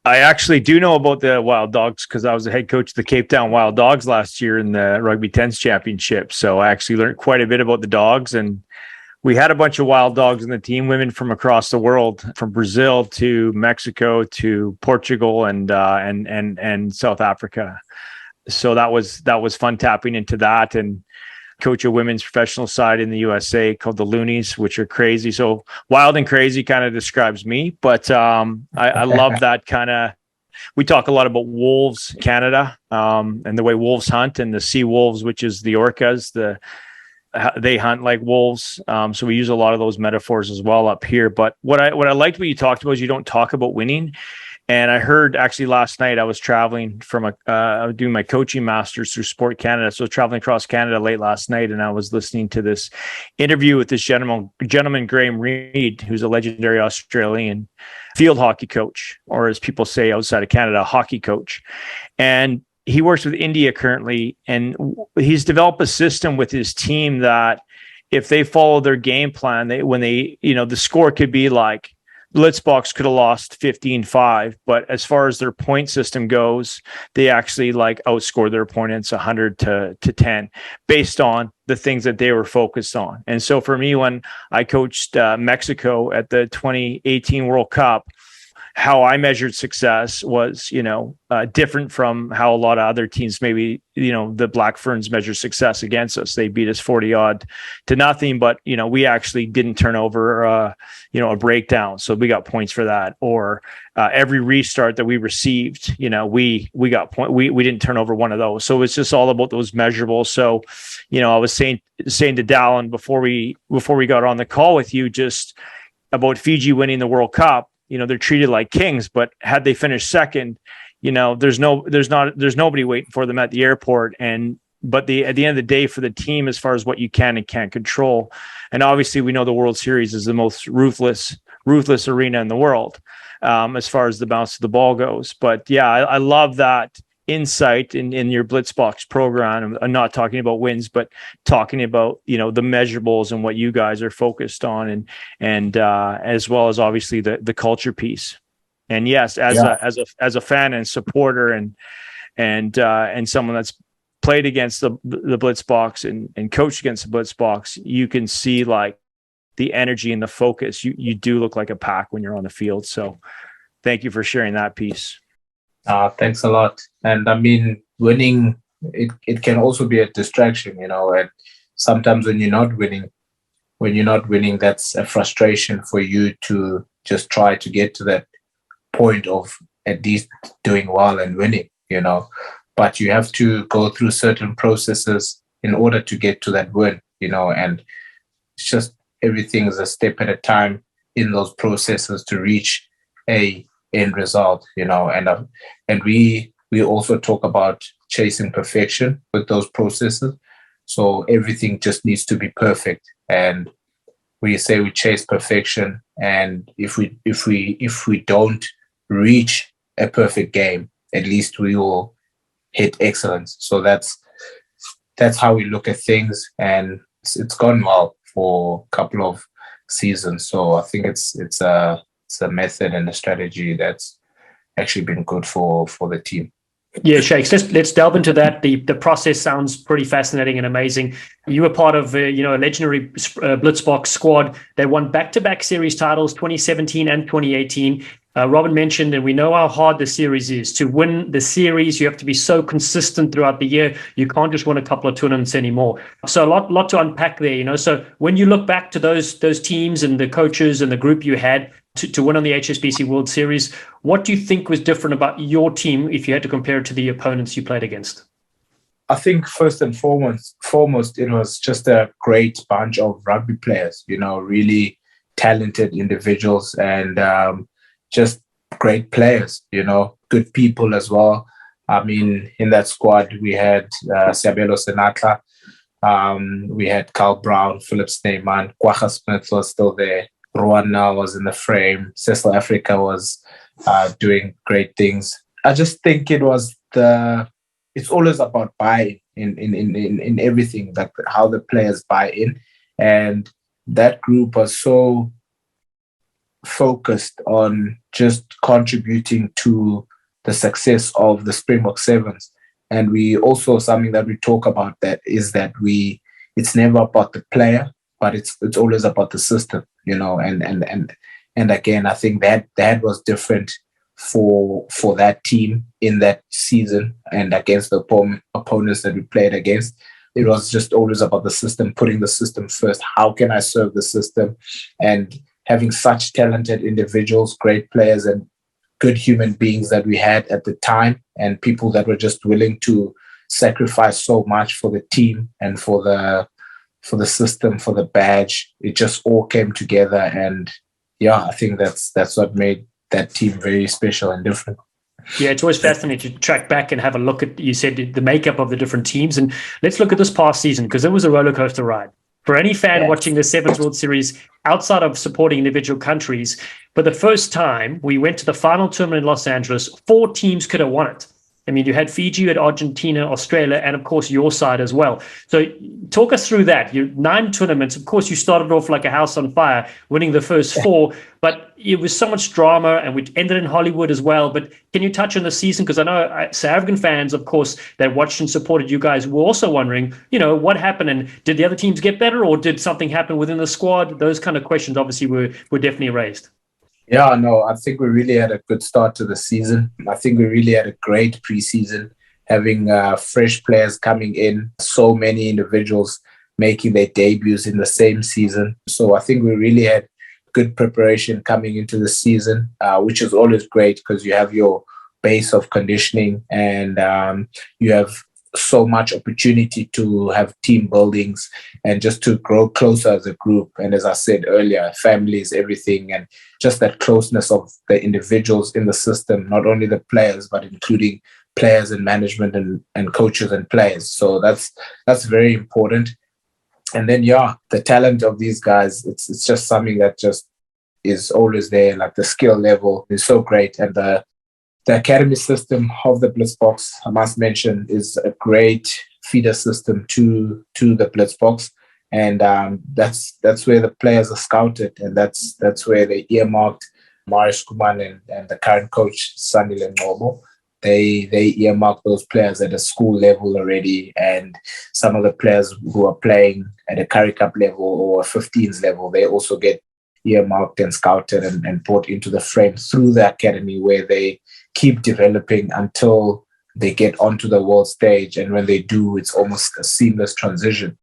S4: I actually do know about the Wild Dogs because I was the head coach of the Cape Town Wild Dogs last year in the Rugby 10s Championship. So I actually learned quite a bit about the dogs, and we had a bunch of wild dogs in the team, women from across the world, from Brazil to Mexico to Portugal and South Africa. So that was fun tapping into that, and coach a women's professional side in the USA called the Loonies, which are crazy. So wild and crazy kind of describes me, but I love that kind of. We talk a lot about wolves, Canada, and the way wolves hunt, and the sea wolves, which is the orcas, they hunt like wolves. So we use a lot of those metaphors as well up here. But what I liked what you talked about is you don't talk about winning. And I heard actually last night I was traveling I was doing my coaching masters through Sport Canada. So traveling across Canada late last night, and I was listening to this interview with this gentleman, Graham Reid, who's a legendary Australian field hockey coach, or as people say outside of Canada, a hockey coach. And he works with India currently, and he's developed a system with his team that if they follow their game plan, the score could be like Blitzboks could have lost 15-5, but as far as their point system goes, they actually like outscored their opponents 100-10 based on the things that they were focused on. And so for me, when I coached Mexico at the 2018 World Cup, how I measured success was, different from how a lot of other teams, maybe, the Black Ferns measure success against us. They beat us 40-0, but, we actually didn't turn over, a breakdown. So we got points for that. Or every restart that we received, we got point. We didn't turn over one of those. So it's just all about those measurables. So, I was saying to Dallen before we got on the call with you, just about Fiji winning the World Cup. They're treated like kings, but had they finished second, there's nobody waiting for them at the airport. But at the end of the day, for the team, as far as what you can and can't control, and obviously we know the World Series is the most ruthless arena in the world, as far as the bounce of the ball goes. But yeah, I love that insight in your Blitzboks program. I'm not talking about wins, but talking about the measurables and what you guys are focused on, and as well as obviously the culture piece. And yes, as a fan and supporter and someone that's played against the Blitzboks and coached against the Blitzboks, you can see like the energy and the focus. You do look like a pack when you're on the field. So thank you for sharing that piece.
S2: Thanks a lot. And I mean, winning, it can also be a distraction, and sometimes when you're not winning, that's a frustration for you to just try to get to that point of at least doing well and winning, but you have to go through certain processes in order to get to that win, and it's just everything is a step at a time in those processes to reach a end result, and we also talk about chasing perfection with those processes. So everything just needs to be perfect, and we say we chase perfection, and if we don't reach a perfect game, at least we will hit excellence. So that's how we look at things, and it's gone well for a couple of seasons. So I think it's a method and a strategy that's actually been good for the team.
S3: Yeah, Shakes, let's delve into that. The process sounds pretty fascinating and amazing. You were part of a legendary Blitzboks squad. They won back-to-back series titles, 2017 and 2018. Robin mentioned, and we know how hard the series is. To win the series, you have to be so consistent throughout the year. You can't just win a couple of tournaments anymore. So a lot to unpack there, So when you look back to those teams and the coaches and the group you had to win on the HSBC World Series, what do you think was different about your team if you had to compare it to the opponents you played against?
S2: I think first and foremost, it was just a great bunch of rugby players, really talented individuals and just great players, good people as well. I mean, in that squad, we had Siabelo Senatla, we had Carl Brown, Philip Sneyman, Kwacha Smith was still there, Rwanda was in the frame, Cecil Afrika was doing great things. I just think it's always about buy-in in everything, like how the players buy in. And that group was so focused on just contributing to the success of the Springbok Sevens. And we also, something that we talk about that is that it's never about the player, but it's always about the system, and again, I think that was different for that team in that season and against the opponents that we played against. It was just always about the system, putting the system first. How can I serve the system? And having such talented individuals, great players, and good human beings that we had at the time, and people that were just willing to sacrifice so much for the team and for the system, for the badge. It just all came together, and I think that's what made that team very special and different.
S3: Yeah, it's always fascinating to track back and have a look at, you said, the makeup of the different teams. And let's look at this past season, because it was a roller coaster ride. For any fan watching the Sevens World Series outside of supporting individual countries, for the first time, we went to the final tournament in Los Angeles. 4 teams could have won it. I mean, you had Fiji, you had Argentina, Australia, and of course your side as well. So talk us through that. 9 tournaments. Of course, you started off like a house on fire, winning the first 4, but it was so much drama, and we ended in Hollywood as well. But can you touch on the season? Because I know South African fans, of course, that watched and supported you guys were also wondering, what happened, and did the other teams get better, or did something happen within the squad? Those kind of questions obviously were definitely raised.
S2: Yeah, no, I think we really had a good start to the season. I think we really had a great preseason, having fresh players coming in, so many individuals making their debuts in the same season. So I think we really had good preparation coming into the season, which is always great because you have your base of conditioning and you have so much opportunity to have team buildings and just to grow closer as a group. And as I said earlier, family is everything, and just that closeness of the individuals in the system, not only the players, but including players and management and coaches and players. So that's very important. And then, the talent of these guys, it's just something that just is always there. Like the skill level is so great. And the academy system of the Blitzboks, I must mention, is a great feeder system to the Blitzboks. And that's where the players are scouted. And that's where they earmarked Marius Kuman and the current coach, Sandile Ngobo. They earmark those players at a school level already, and some of the players who are playing at a Currie Cup level or a 15s level, they also get earmarked and scouted and brought into the frame through the academy, where they keep developing until they get onto the world stage. And when they do, it's almost a seamless transition.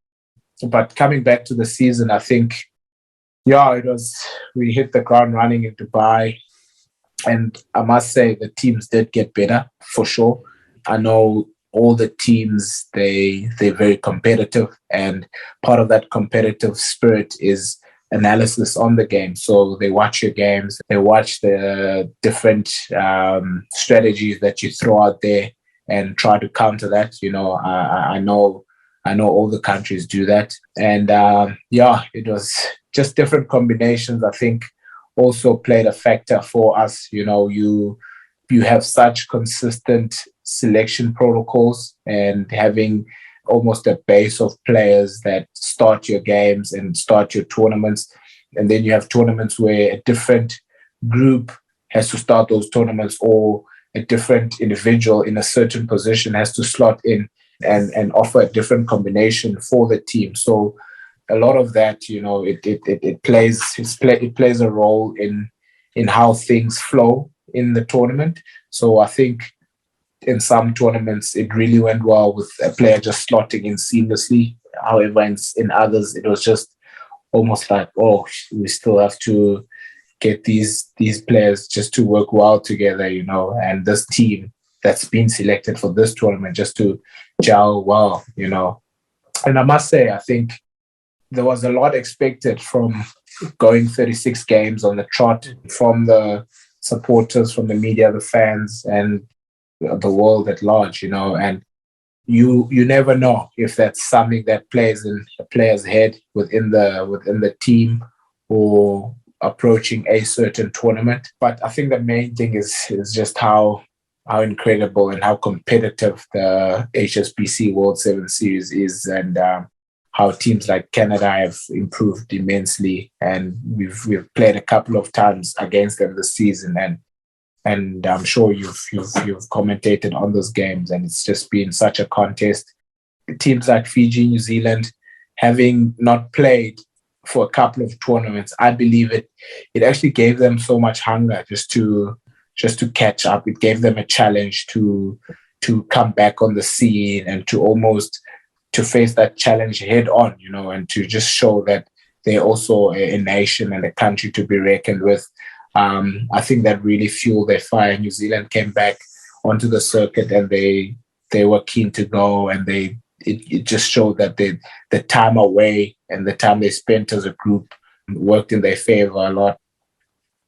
S2: But coming back to the season, I think, we hit the ground running in Dubai. And I must say the teams did get better, for sure. I know all the teams, they're very competitive. And part of that competitive spirit is analysis on the game. So they watch your games, they watch the different strategies that you throw out there and try to counter that. I know all the countries do that. And it was just different combinations, I think, also played a factor for us. You have such consistent selection protocols, and having almost a base of players that start your games and start your tournaments. And then you have tournaments where a different group has to start those tournaments, or a different individual in a certain position has to slot in and offer a different combination for the team. So a lot of that, it plays a role in how things flow in the tournament. So I think in some tournaments, it really went well with a player just slotting in seamlessly. However, in others, it was just almost like, we still have to get these players just to work well together, and this team that's been selected for this tournament just to gel well, And I must say, I think there was a lot expected from going 36 games on the trot, from the supporters, from the media, the fans, and the world at large, and you never know if that's something that plays in a player's head within the team or approaching a certain tournament. But I think the main thing is just how incredible and how competitive the HSBC World Sevens Series is, and how teams like Canada have improved immensely. And we've played a couple of times against them this season, and I'm sure you've commentated on those games, and it's just been such a contest. Teams like Fiji, New Zealand, having not played for a couple of tournaments, I believe it actually gave them so much hunger just to catch up. It gave them a challenge to come back on the scene and to face that challenge head on, and to just show that they're also a nation and a country to be reckoned with. I think that really fueled their fire. New Zealand came back onto the circuit, and they were keen to go, and it just showed that the time away and the time they spent as a group worked in their favor a lot.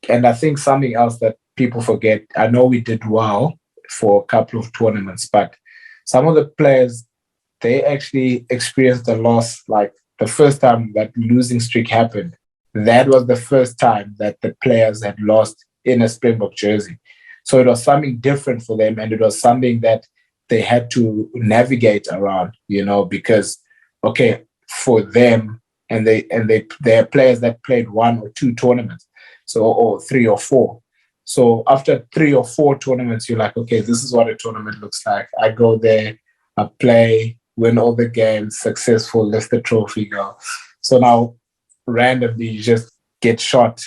S2: And I think something else that people forget, I know we did well for a couple of tournaments, but some of the players, they actually experienced a loss. Like the first time that losing streak happened, that was the first time that the players had lost in a Springbok jersey. So it was something different for them, and it was something that they had to navigate around, because, okay, for them, and they are players that played 1 or 2 tournaments, or 3 or 4. So after 3 or 4 tournaments, you're like, okay, this is what a tournament looks like. I go there, I play, win all the games, successful, let the trophy go. So now randomly you just get shot,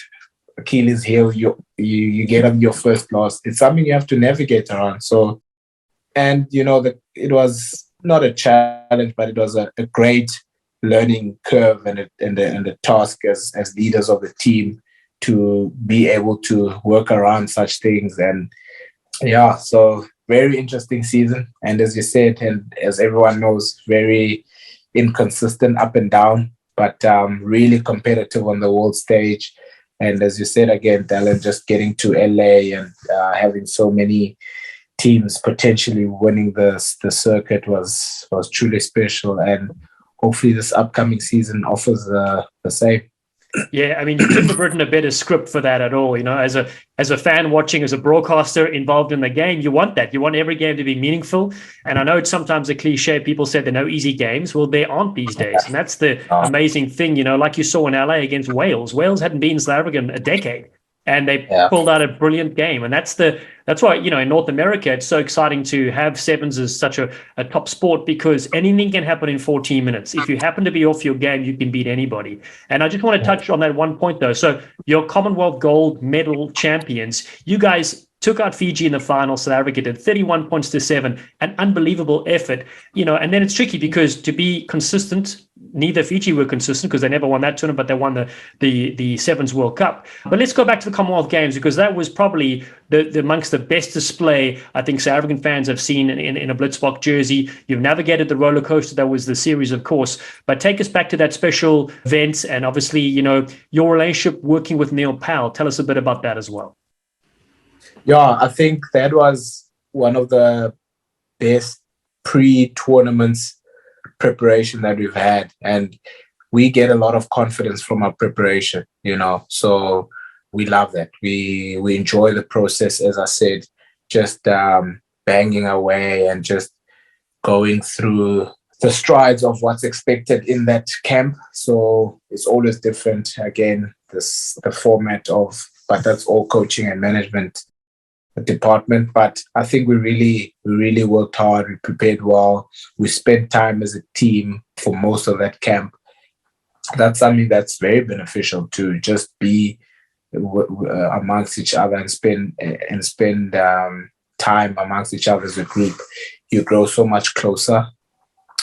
S2: Achilles heel, you get up your first loss. It's something you have to navigate around. So, and it was not a challenge, but it was a great learning curve and a task as leaders of the team to be able to work around such things. And yeah, so very interesting season. And as you said, and as everyone knows, very inconsistent, up and down, but really competitive on the world stage. And as you said again, Dallen, just getting to LA and having so many teams potentially winning the circuit was truly special. And hopefully this upcoming season offers the same.
S3: Yeah, I mean, you couldn't have written a better script for that at all. As a fan watching, as a broadcaster involved in the game, you want that. You want every game to be meaningful. And I know it's sometimes a cliche. People say there are no easy games. Well, there aren't these days. And that's the amazing thing, like you saw in LA against Wales. Wales hadn't beaten South Africa in a decade. And they pulled out a brilliant game. And that's why, in North America, it's so exciting to have sevens as such a top sport, because anything can happen in 14 minutes. If you happen to be off your game, you can beat anybody. And I just want to touch on that one point, though. So your Commonwealth gold medal champions, you guys took out Fiji in the final. South Africa did 31 points to 7, an unbelievable effort, and then it's tricky because to be consistent, neither Fiji were consistent because they never won that tournament, but they won the Sevens World Cup. But let's go back to the Commonwealth Games, because that was probably the amongst the best display I think South African fans have seen in a Blitzbok jersey. You've navigated the roller coaster that was the series, of course, but take us back to that special event and obviously, your relationship working with Neil Powell. Tell us a bit about that as well.
S2: Yeah, I think that was one of the best pre-tournaments preparation that we've had. And we get a lot of confidence from our preparation, so we love that. We enjoy the process, as I said, just banging away and just going through the strides of what's expected in that camp. So it's always different. Again, the format but that's all coaching and management department. But I think we really worked hard. We prepared well. We spent time as a team for most of that camp. That's something that's very beneficial, to just be amongst each other and spend time amongst each other as a group. You grow so much closer,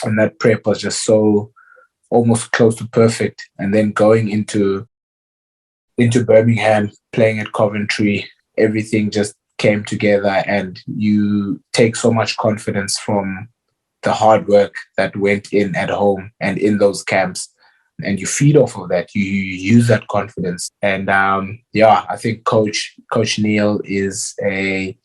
S2: and that prep was just so almost close to perfect. And then going into Birmingham, playing at Coventry, everything just came together, and you take so much confidence from the hard work that went in at home and in those camps, and you feed off of that. You use that confidence. And I think Coach Neil is a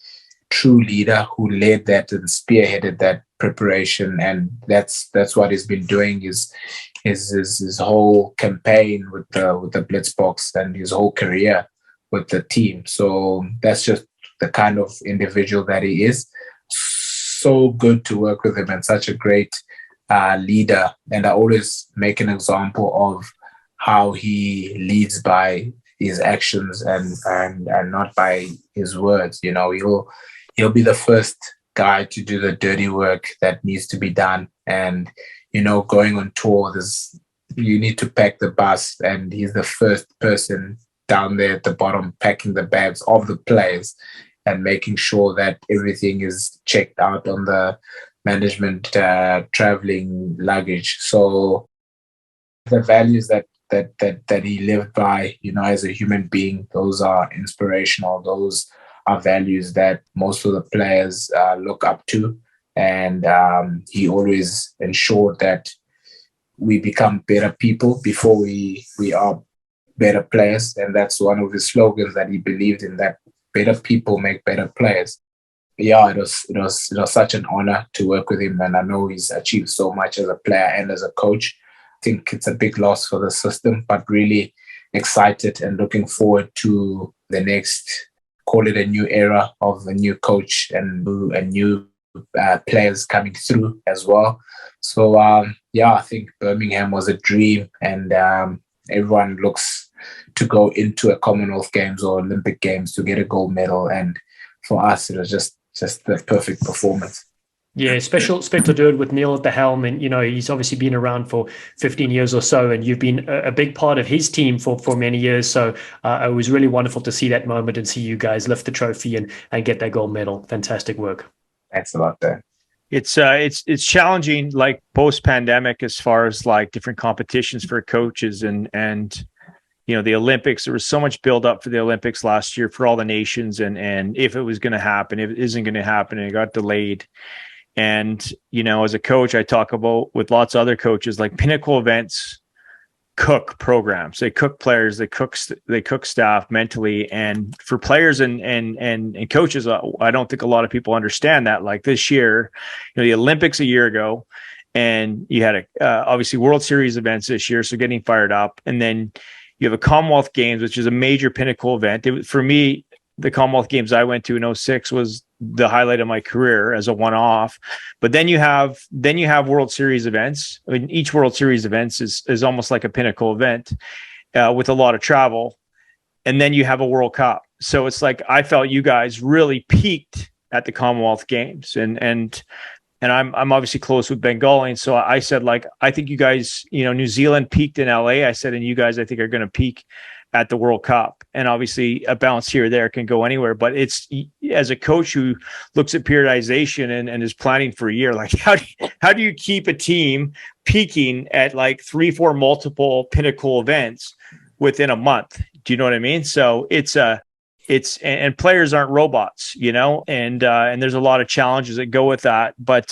S2: true leader who led that and spearheaded that preparation, and that's what he's been doing his whole campaign with the Blitzboks and his whole career with the team. So that's just the kind of individual that he is. So good to work with him, and such a great leader. And I always make an example of how he leads by his actions and not by his words. He'll be the first guy to do the dirty work that needs to be done. And going on tour, you need to pack the bus, and he's the first person down there at the bottom packing the bags of the players and making sure that everything is checked out on the management traveling luggage. So the values that he lived by, as a human being, those are inspirational. Those are values that most of the players look up to. And he always ensured that we become better people before we are better players. And that's one of his slogans that he believed in, that better people make better players. Yeah, it was such an honor to work with him, and I know he's achieved so much as a player and as a coach. I think it's a big loss for the system, but really excited and looking forward to the next call it a new era of a new coach and new players coming through as well. So I think Birmingham was a dream, and everyone looks to go into a Commonwealth Games or Olympic Games to get a gold medal, and for us it was just the perfect performance.
S3: Yeah, special to do it with Neil at the helm, and he's obviously been around for 15 years or so, and you've been a big part of his team for many years. So it was really wonderful to see that moment and see you guys lift the trophy and get that gold medal. Fantastic work.
S2: Thanks a lot, Dan.
S4: It's challenging, like post-pandemic, as far as like different competitions for coaches and the Olympics. There was so much build up for the Olympics last year for all the nations, and if it was going to happen, if it isn't going to happen, and it got delayed. And as a coach, I talk about with lots of other coaches, like pinnacle events cook programs, they cook players, they cook staff mentally, and for players and coaches, I don't think a lot of people understand that. Like this year, the Olympics a year ago, and you had obviously World Series events this year, so getting fired up, and then you have a Commonwealth Games, which is a major pinnacle event. For me, the Commonwealth Games I went to in 2006 was the highlight of my career as a one-off. But then you have World Series events. I mean, each World Series events is almost like a pinnacle event with a lot of travel. And then you have a World Cup. So it's like I felt you guys really peaked at the Commonwealth Games. And I'm obviously close with Bengali. And so I said, like, I think you guys, New Zealand peaked in LA. I said, and you guys, I think, are going to peak at the World Cup. And obviously a bounce here or there can go anywhere, but it's, as a coach who looks at periodization and is planning for a year, like how do you keep a team peaking at like 3-4 multiple pinnacle events within a month? Do you know what I mean? So and players aren't robots, and there's a lot of challenges that go with that. But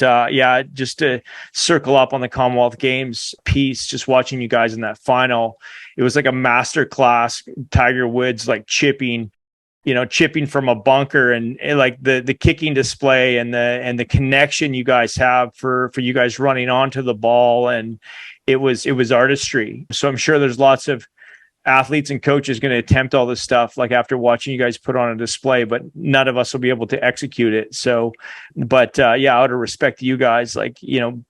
S4: just to circle up on the Commonwealth Games piece, just watching you guys in that final, it was like a master class. Tiger Woods like chipping from a bunker, and like the kicking display and the connection you guys have for you guys running onto the ball, and it was artistry. So I'm sure there's lots of athletes and coaches going to attempt all this stuff, like after watching you guys put on a display, but none of us will be able to execute it. So, but out of respect to you guys, like,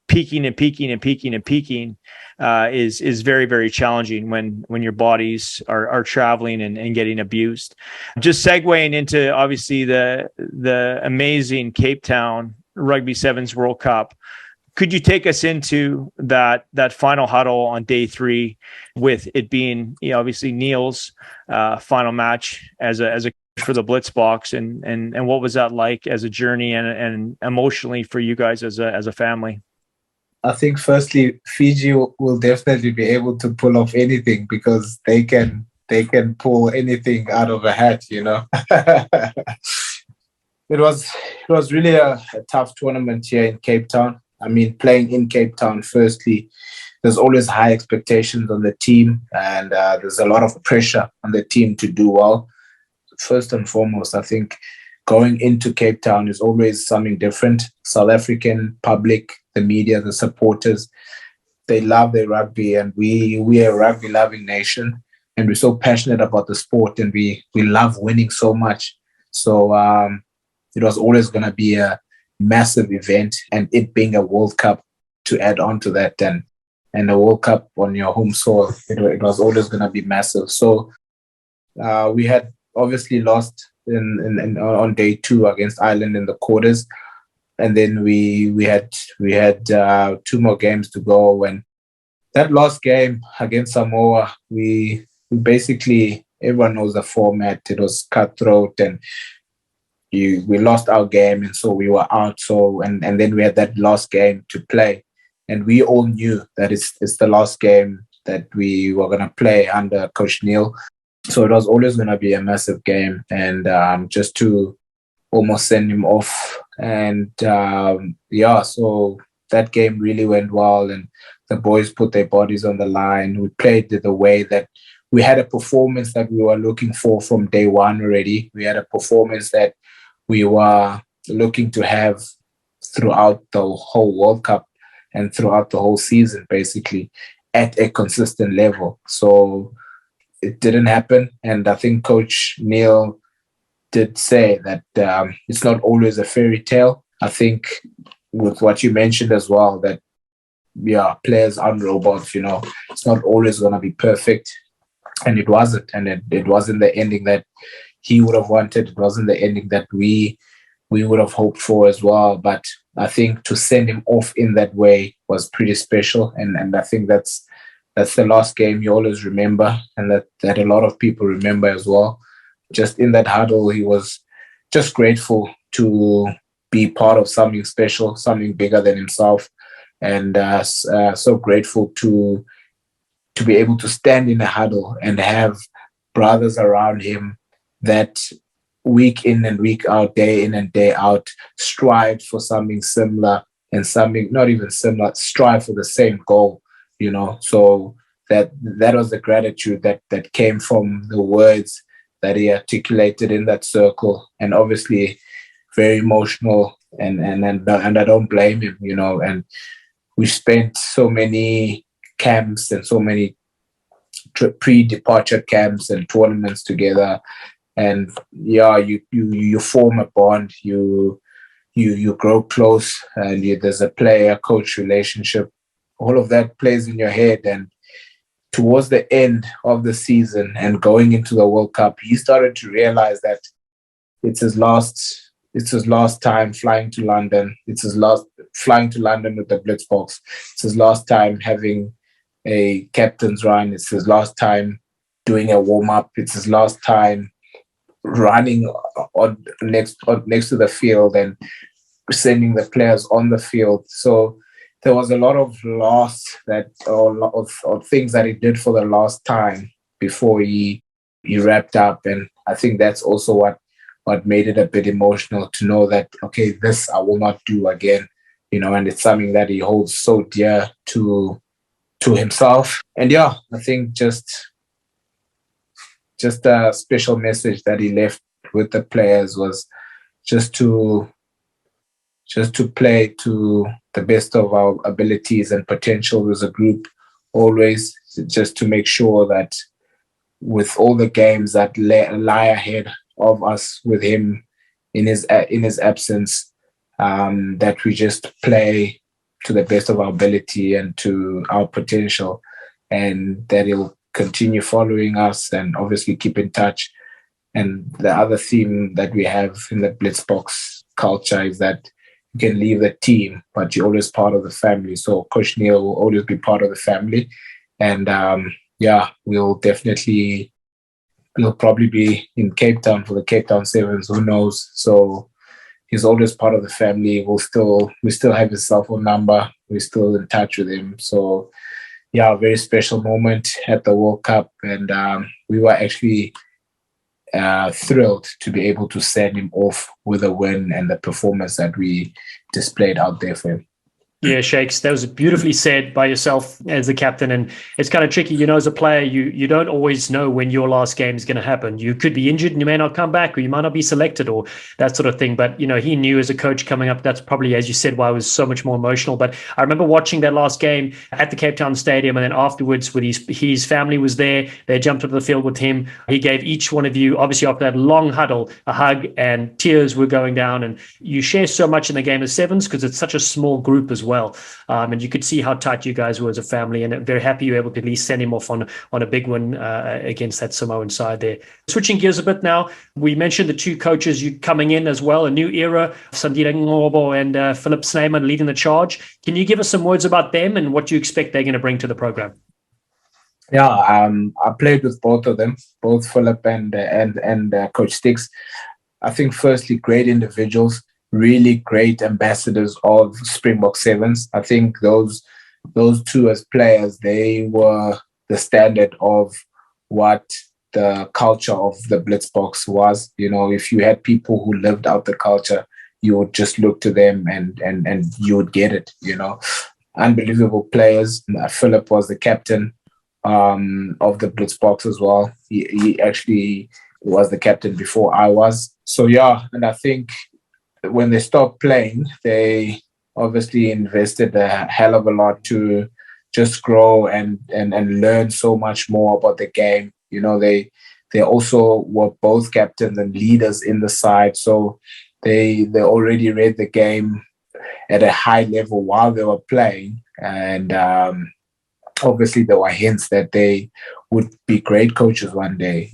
S4: peaking is very, very challenging when your bodies are traveling and getting abused. Just segueing into obviously the amazing Cape Town Rugby Sevens World Cup. Could you take us into that final huddle on day 3, with it being obviously Neil's final match as a coach for the Blitzboks, and what was that like as a journey and emotionally for you guys as a family?
S2: I think firstly, Fiji will definitely be able to pull off anything, because they can pull anything out of a hat. It was really a tough tournament here in Cape Town. I mean, playing in Cape Town, firstly, there's always high expectations on the team, and there's a lot of pressure on the team to do well. First and foremost, I think going into Cape Town is always something different. South African public, the media, the supporters, they love their rugby, and we are a rugby-loving nation, and we're so passionate about the sport, and we love winning so much. So it was always going to be a massive event, and it being a World Cup to add on to that, and a World Cup on your home soil, it was always going to be massive. So we had obviously lost on day 2 against Ireland in the quarters, and then we had 2 more games to go. And that last game against Samoa, we basically, everyone knows the format. It was cutthroat, and we lost our game, and so we were out. So and then we had that last game to play, and we all knew that it's the last game that we were going to play under Coach Neil. So it was always going to be a massive game, and just to almost send him off. And so that game really went well, and the boys put their bodies on the line. We played the way that we had a performance that we were looking for from day 1 already. We had a performance that we were looking to have throughout the whole World Cup and throughout the whole season, basically, at a consistent level. So it didn't happen. And I think Coach Neil did say that it's not always a fairy tale. I think with what you mentioned as well, that players aren't robots. It's not always going to be perfect, and it wasn't, and it wasn't the ending that he would have wanted. It wasn't the ending that we would have hoped for as well. But I think to send him off in that way was pretty special, and I think that's the last game you always remember, and that a lot of people remember as well. Just in that huddle, he was just grateful to be part of something special, something bigger than himself, and so grateful to be able to stand in a huddle and have brothers around him that week in and week out, day in and day out, strive for something similar, and something not even similar, strive for the same goal, So that was the gratitude that came from the words that he articulated in that circle, and obviously very emotional, and I don't blame him, and we spent so many camps and so many pre-departure camps and tournaments together, and you form a bond, you grow close, and there's a player-coach relationship. All of that plays in your head, and towards the end of the season and going into the World Cup, he started to realize that it's his last time flying to London. It's his last flying to London with the Blitzboks. It's his last time having a captain's run. It's his last time doing a warm-up. It's his last time running next to the field and sending the players on the field. So there was a lot of loss of things that he did for the last time before he wrapped up. And I think that's also what made it a bit emotional to know that, okay, this I will not do again, and it's something that he holds so dear to himself. And I think just a special message that he left with the players was just to play to the best of our abilities and potential as a group, always, just to make sure that with all the games that lie ahead of us with him in his absence, that we just play to the best of our ability and to our potential, and that he'll continue following us and obviously keep in touch. And the other theme that we have in the Blitzboks culture is that you can leave the team, but you're always part of the family. So Coach Neil will always be part of the family. And we'll probably be in Cape Town for the Cape Town Sevens, who knows? So he's always part of the family. We still have his cell phone number. We're still in touch with him. So a very special moment at the World Cup. And we were actually thrilled to be able to send him off with a win and the performance that we displayed out there for him.
S3: Yeah, Shakes, that was beautifully said by yourself as the captain. And it's kind of tricky, as a player, you don't always know when your last game is going to happen. You could be injured and you may not come back, or you might not be selected, or that sort of thing. But, he knew as a coach coming up, that's probably, as you said, why it was so much more emotional. But I remember watching that last game at the Cape Town Stadium, and then afterwards with his family was there. They jumped onto the field with him. He gave each one of you, obviously after that long huddle, a hug, and tears were going down. And you share so much in the game of sevens because it's such a small group as well. And you could see how tight you guys were as a family, and I'm very happy you were able to at least send him off on a big one against that Samoan side there. Switching gears a bit now, we mentioned the two coaches you coming in as well, a new era, Sandile Ngobo and Philip Snyman leading the charge. Can you give us some words about them and what you expect they're going to bring to the program?
S2: I played with both of them, both Philip and Coach Sticks. I think firstly, great individuals, really great ambassadors of Springbok Sevens. I think those two as players, they were the standard of what the culture of the Blitzboks was. If you had people who lived out the culture, you would just look to them and you would get it. Unbelievable players. Philip was the captain of the Blitzboks as well. He actually was the captain before I was. So and I think when they stopped playing, they obviously invested a hell of a lot to just grow and learn so much more about the game. They they also were both captains and leaders in the side. So they already read the game at a high level while they were playing. And obviously there were hints that they would be great coaches one day,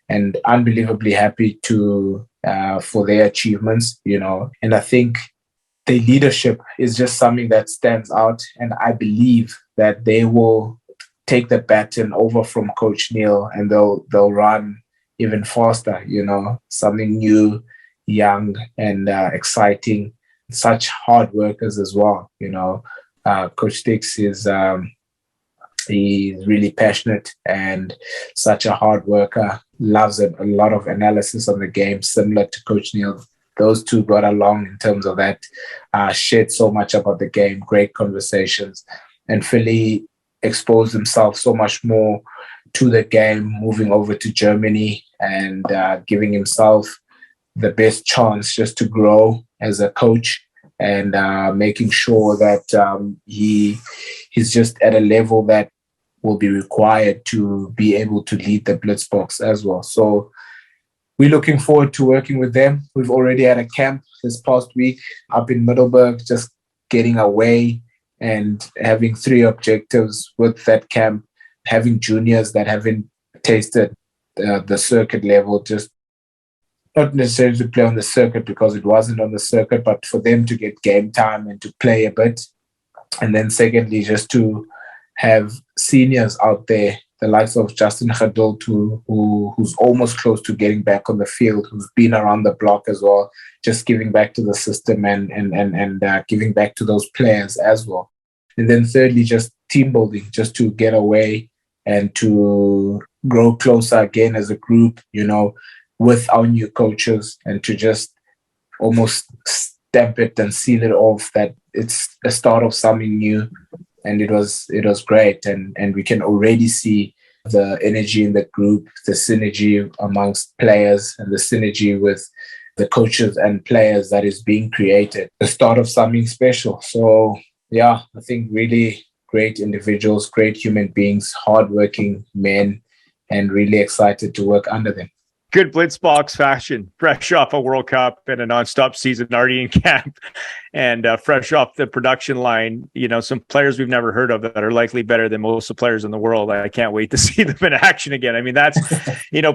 S2: and unbelievably happy for their achievements, And I think their leadership is just something that stands out. And I believe that they will take the baton over from Coach Neil, and they'll run even faster, something new, young, and exciting. Such hard workers as well, Coach Dix is he's really passionate and such a hard worker, loves a lot of analysis on the game, similar to Coach Neil. Those two got along in terms of that, shared so much about the game, great conversations, and Philly exposed himself so much more to the game, moving over to Germany and giving himself the best chance just to grow as a coach, and making sure that he's just at a level that will be required to be able to lead the Blitzboks as well. So we're looking forward to working with them. We've already had a camp this past week up in Middelburg, just getting away and having 3 objectives with that camp, having juniors that haven't tasted the circuit level, just not necessarily to play on the circuit because it wasn't on the circuit, but for them to get game time and to play a bit. And then secondly, just to have seniors out there, the likes of Justin Gadult, who's almost close to getting back on the field, who's been around the block as well, just giving back to the system and giving back to those players as well. And then thirdly, just team building, just to get away and to grow closer again as a group, with our new coaches, and to just almost stamp it and seal it off that it's a start of something new. And it was great, and we can already see the energy in the group, the synergy amongst players, and the synergy with the coaches and players that is being created. The start of something special. So yeah, I think really great individuals, great human beings, hardworking men, and really excited to work under them.
S4: Good Blitzboks fashion, fresh off a World Cup and a nonstop season already in camp, and fresh off the production line. Some players we've never heard of that are likely better than most of the players in the world. I can't wait to see them in action again. I mean, that's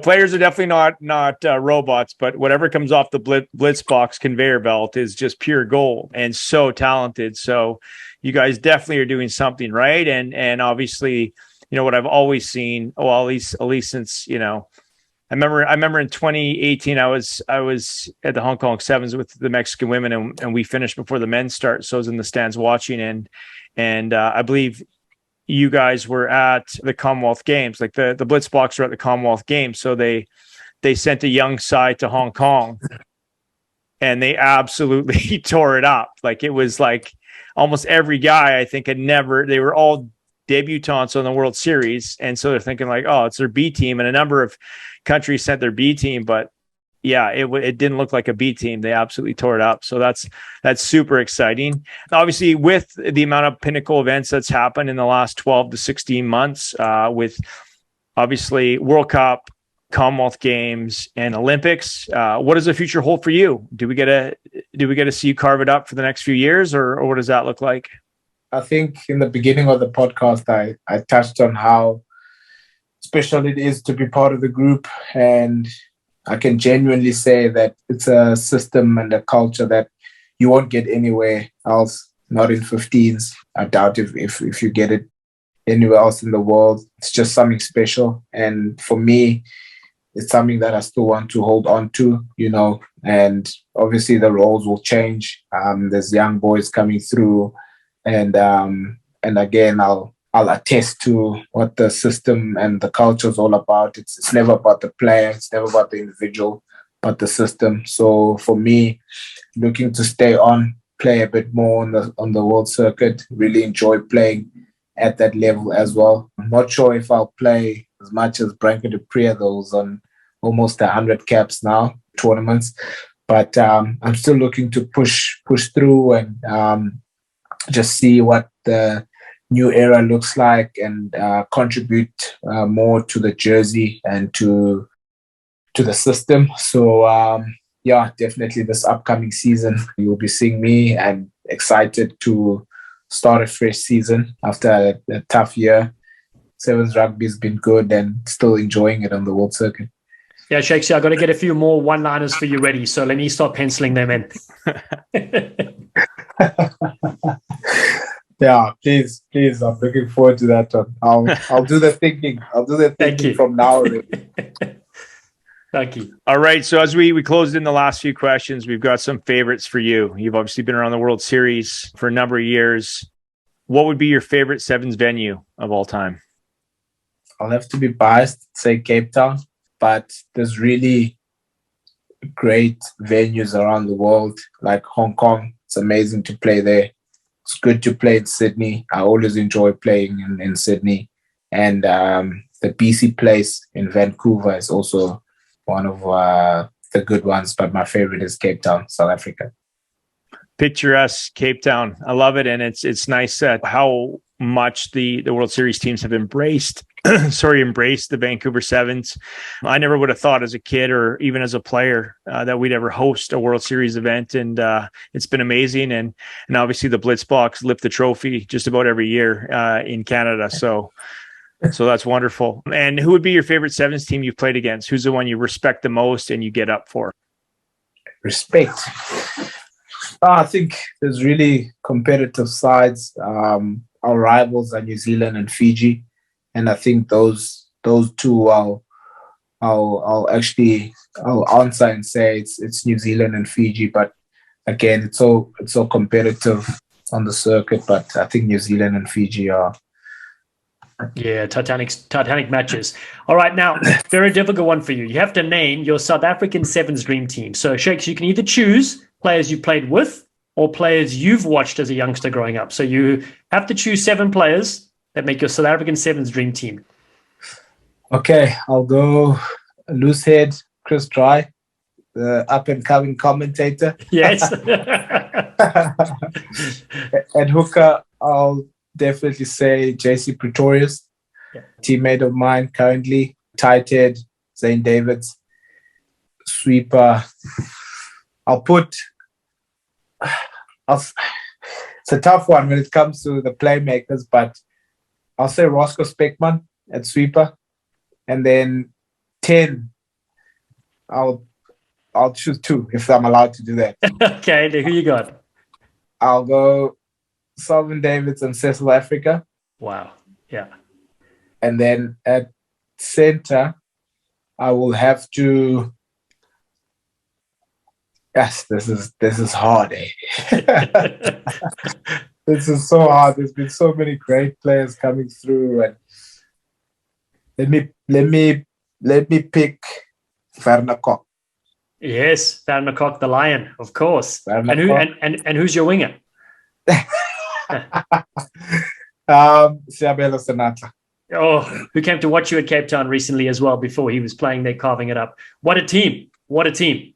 S4: players are definitely not robots, but whatever comes off the Blitzboks conveyor belt is just pure gold and so talented. So you guys definitely are doing something right, and obviously, what I've always seen. Well, at least since I remember in 2018, I was at the Hong Kong Sevens with the Mexican women, and we finished before the men start. So I was in the stands watching, and I believe you guys were at the Commonwealth Games, like the Blitzboks were at the Commonwealth Games. So they sent a young side to Hong Kong, and they absolutely tore it up. Like it was like almost every guy I think they were all debutants on the World Series, and so they're thinking like, oh, it's their B team, and a number of countries sent their B team, but yeah, it didn't look like a B team. They absolutely tore it up. So that's super exciting. Obviously, with the amount of pinnacle events that's happened in the last 12 to 16 months, with obviously World Cup, Commonwealth Games, and Olympics, what does the future hold for you? Do we get to see you carve it up for the next few years, or what does that look like?
S2: I think in the beginning of the podcast, I touched on how special it is to be part of the group. And I can genuinely say that it's a system and a culture that you won't get anywhere else, not in 15s. I doubt if you get it anywhere else in the world. It's just something special. And for me, it's something that I still want to hold on to, and obviously the roles will change. There's young boys coming through, and again, I'll attest to what the system and the culture is all about. It's never about the player, it's never about the individual, but the system. So for me, looking to stay on, play a bit more on the world circuit, really enjoy playing at that level as well. I'm not sure if I'll play as much as Branko de Priya, those on almost 100 caps now, tournaments. But I'm still looking to push through and just see what the new era looks like, and contribute more to the jersey and to to the system. So yeah, definitely this upcoming season you'll be seeing me, and excited to start a fresh season after a tough year. Sevens rugby has been good and still enjoying it on the world circuit.
S3: Yeah, Shakespeare, I've got to get a few more one-liners for you ready. So let me start penciling them in.
S2: Yeah, please. I'm looking forward to that one. I'll do the thinking. I'll do the thinking from now already.
S3: Thank you.
S4: All right. So as we closed in the last few questions, we've got some favorites for you. You've obviously been around the World Series for a number of years. What would be your favorite sevens venue of all time?
S2: I'll have to be biased, say Cape Town, but there's really great venues around the world, like Hong Kong. It's amazing to play there. It's good to play in Sydney. I always enjoy playing in Sydney. And the BC Place in Vancouver is also one of the good ones, but my favorite is Cape Town, South Africa.
S4: Picturesque Cape Town. I love it. And it's nice how much the World Series teams have embraced the Vancouver Sevens. I never would have thought as a kid or even as a player that we'd ever host a World Series event. And it's been amazing. And obviously the Blitzboks lift the trophy just about every year in Canada. So that's wonderful. And who would be your favorite sevens team you've played against? Who's the one you respect the most and you get up for?
S2: Respect. I think there's really competitive sides. Our rivals are New Zealand and Fiji, and I think those two I'll answer and say it's New Zealand and Fiji. But again, it's so competitive on the circuit. But I think New Zealand and Fiji are.
S3: Yeah, Titanic matches. All right, now, very difficult one for you. You have to name your South African Sevens dream team. So, Shakes, you can either choose players you played with or players you've watched as a youngster growing up. So you have to choose 7 players that make your South African Sevens dream team.
S2: Okay, I'll go loose head, Chris Dry, the up-and-coming commentator.
S3: Yes.
S2: At hooker, I'll definitely say JC Pretorius, teammate of mine currently. Tight head, Zane Davids. Sweeper, it's a tough one when it comes to the playmakers, but I'll say Roscoe Speckman at sweeper. And then 10, I'll choose 2 if I'm allowed to do that.
S3: Okay, who you got?
S2: I'll go Sullivan Davids and Cecil Afrika.
S3: Wow. Yeah.
S2: And then at center, I will have to. Yes, this is hard. This is so hard. There's been so many great players coming through, and let me pick Werner Kok.
S3: Yes, Werner Kok, the Lion, of course. And who's your winger?
S2: Siabelo Senatla.
S3: Oh, who came to watch you at Cape Town recently as well before he was playing there, carving it up. What a team. What a team.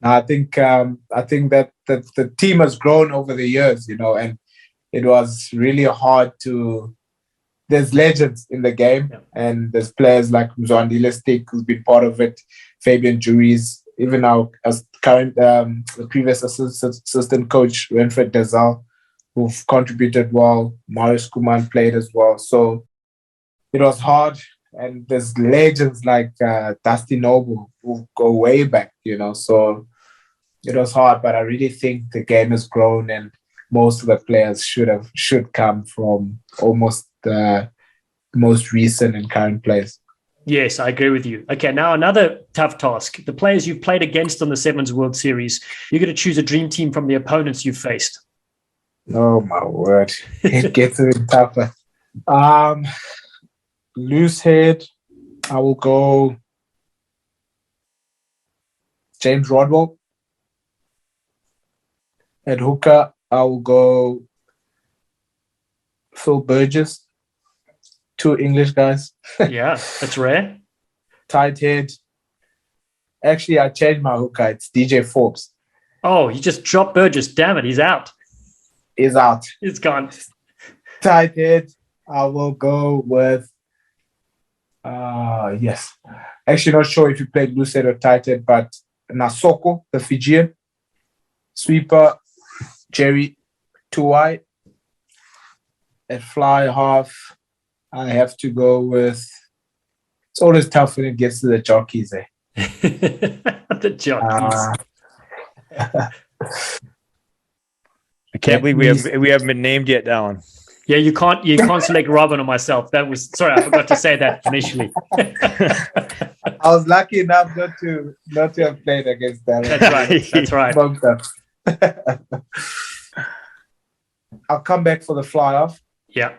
S2: I think that the team has grown over the years, and it was really hard to. There's legends in the game, and there's players like Mzwandile Stick, who's been part of it, Fabian Juries, even our current the previous assistant coach Renfred Dezal, who've contributed well. Marius Kuman played as well, so it was hard. And there's legends like Dusty Noble who go way back, so it was hard. But I really think the game has grown, and most of the players should come from almost the most recent and current players.
S3: Yes, I agree with you. Okay, now another tough task. The players you've played against on the Sevens World Series, you're going to choose a dream team from the opponents you've faced.
S2: Oh, my word. It gets a bit tougher. Loose head, I will go James Rodwell. At hooker, I will go Phil Burgess. 2 English guys.
S3: Yeah, that's rare.
S2: Tight head. Actually, I changed my hooker. It's DJ Forbes.
S3: Oh, you just dropped Burgess. Damn it, he's out.
S2: He's out.
S3: It's gone.
S2: Tight head, I will go with Yes. Actually, not sure if you played loosehead or tighthead, but Nasoko, the Fijian, sweeper, Jerry, 2 wide. At fly half, I have to go with. It's always tough when it gets to the jockeys, eh?
S3: The jockeys.
S4: I can't believe we haven't been named yet, Dallen.
S3: Yeah, you can't select Robin or myself. I forgot to say that initially.
S2: I was lucky enough not to have played against Dallen.
S3: That's right.
S2: I'll come back for the fly off.
S3: Yeah.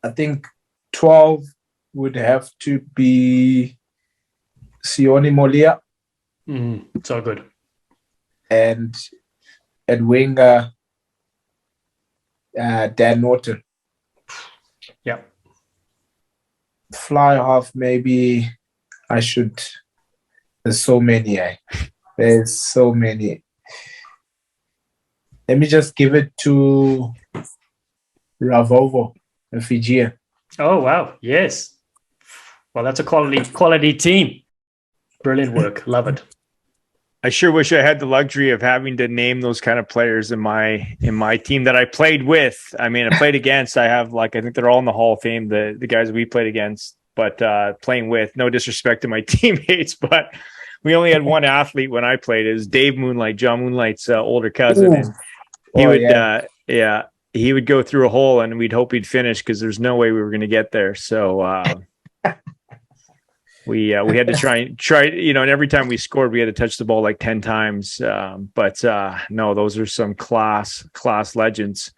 S2: I think 12 would have to be Sione Molia.
S3: So good.
S2: And at winger, Dan Norton.
S3: Yeah.
S2: Fly half, maybe I should. There's so many, There's so many. Let me just give it to Ravovo, the Fijian.
S3: Oh, wow. Yes. Well, that's a quality team. Brilliant work. Love it.
S4: I sure wish I had the luxury of having to name those kind of players in my team that I played with. I mean, I played against. I think they're all in the Hall of Fame, the guys we played against, but playing with, no disrespect to my teammates, but we only had one athlete when I played. It was Dave Moonlight, John Moonlight's older cousin.
S2: Ooh.
S4: And he would go through a hole and we'd hope he'd finish because there's no way we were going to get there. So we had to try, and every time we scored, we had to touch the ball like 10 times. But no, those are some class legends.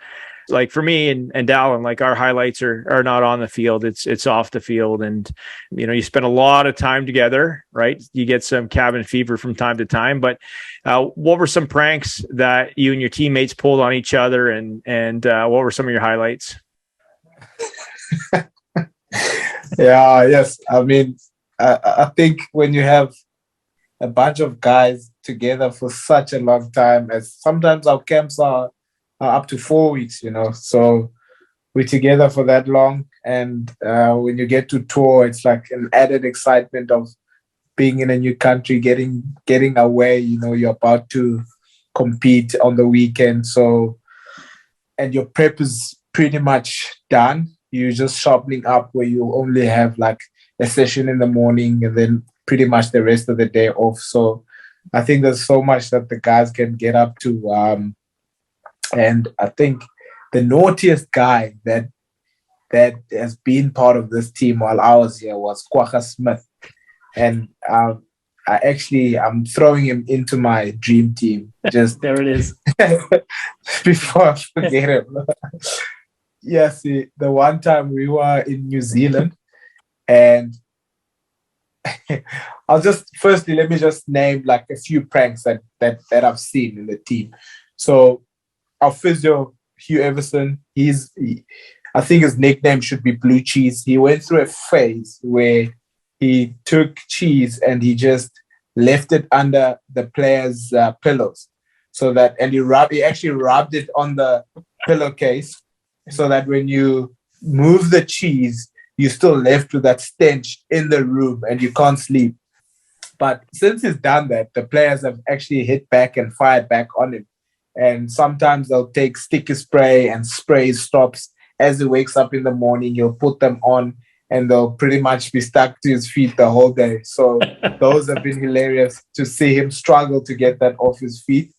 S4: Like for me and Dallen, like our highlights are not on the field. It's off the field. And, you spend a lot of time together, right? You get some cabin fever from time to time, but what were some pranks that you and your teammates pulled on each other? And what were some of your highlights?
S2: Yes. I mean, I think when you have a bunch of guys together for such a long time, as sometimes our camps are up to 4 weeks, so we're together for that long. And when you get to tour, it's like an added excitement of being in a new country, getting away, you're about to compete on the weekend. So, and your prep is pretty much done. You're just sharpening up where you only have like a session in the morning and then pretty much the rest of the day off. So I think there's so much that the guys can get up to. And I think the naughtiest guy that has been part of this team while I was here was Kwagga Smith. And I'm throwing him into my dream team. Just
S3: there it is.
S2: Before I forget him. The one time we were in New Zealand, and let me just name like a few pranks that I've seen in the team. So our physio, Hugh Everson, I think his nickname should be Blue Cheese. He went through a phase where he took cheese and he just left it under the players' pillows, and he actually rubbed it on the pillowcase, so that when you move the cheese, you're still left with that stench in the room and you can't sleep. But since he's done that, the players have actually hit back and fired back on him. And sometimes they'll take sticky spray and spray his stops. As he wakes up in the morning, he'll put them on and they'll pretty much be stuck to his feet the whole day. So those have been hilarious to see him struggle to get that off his feet.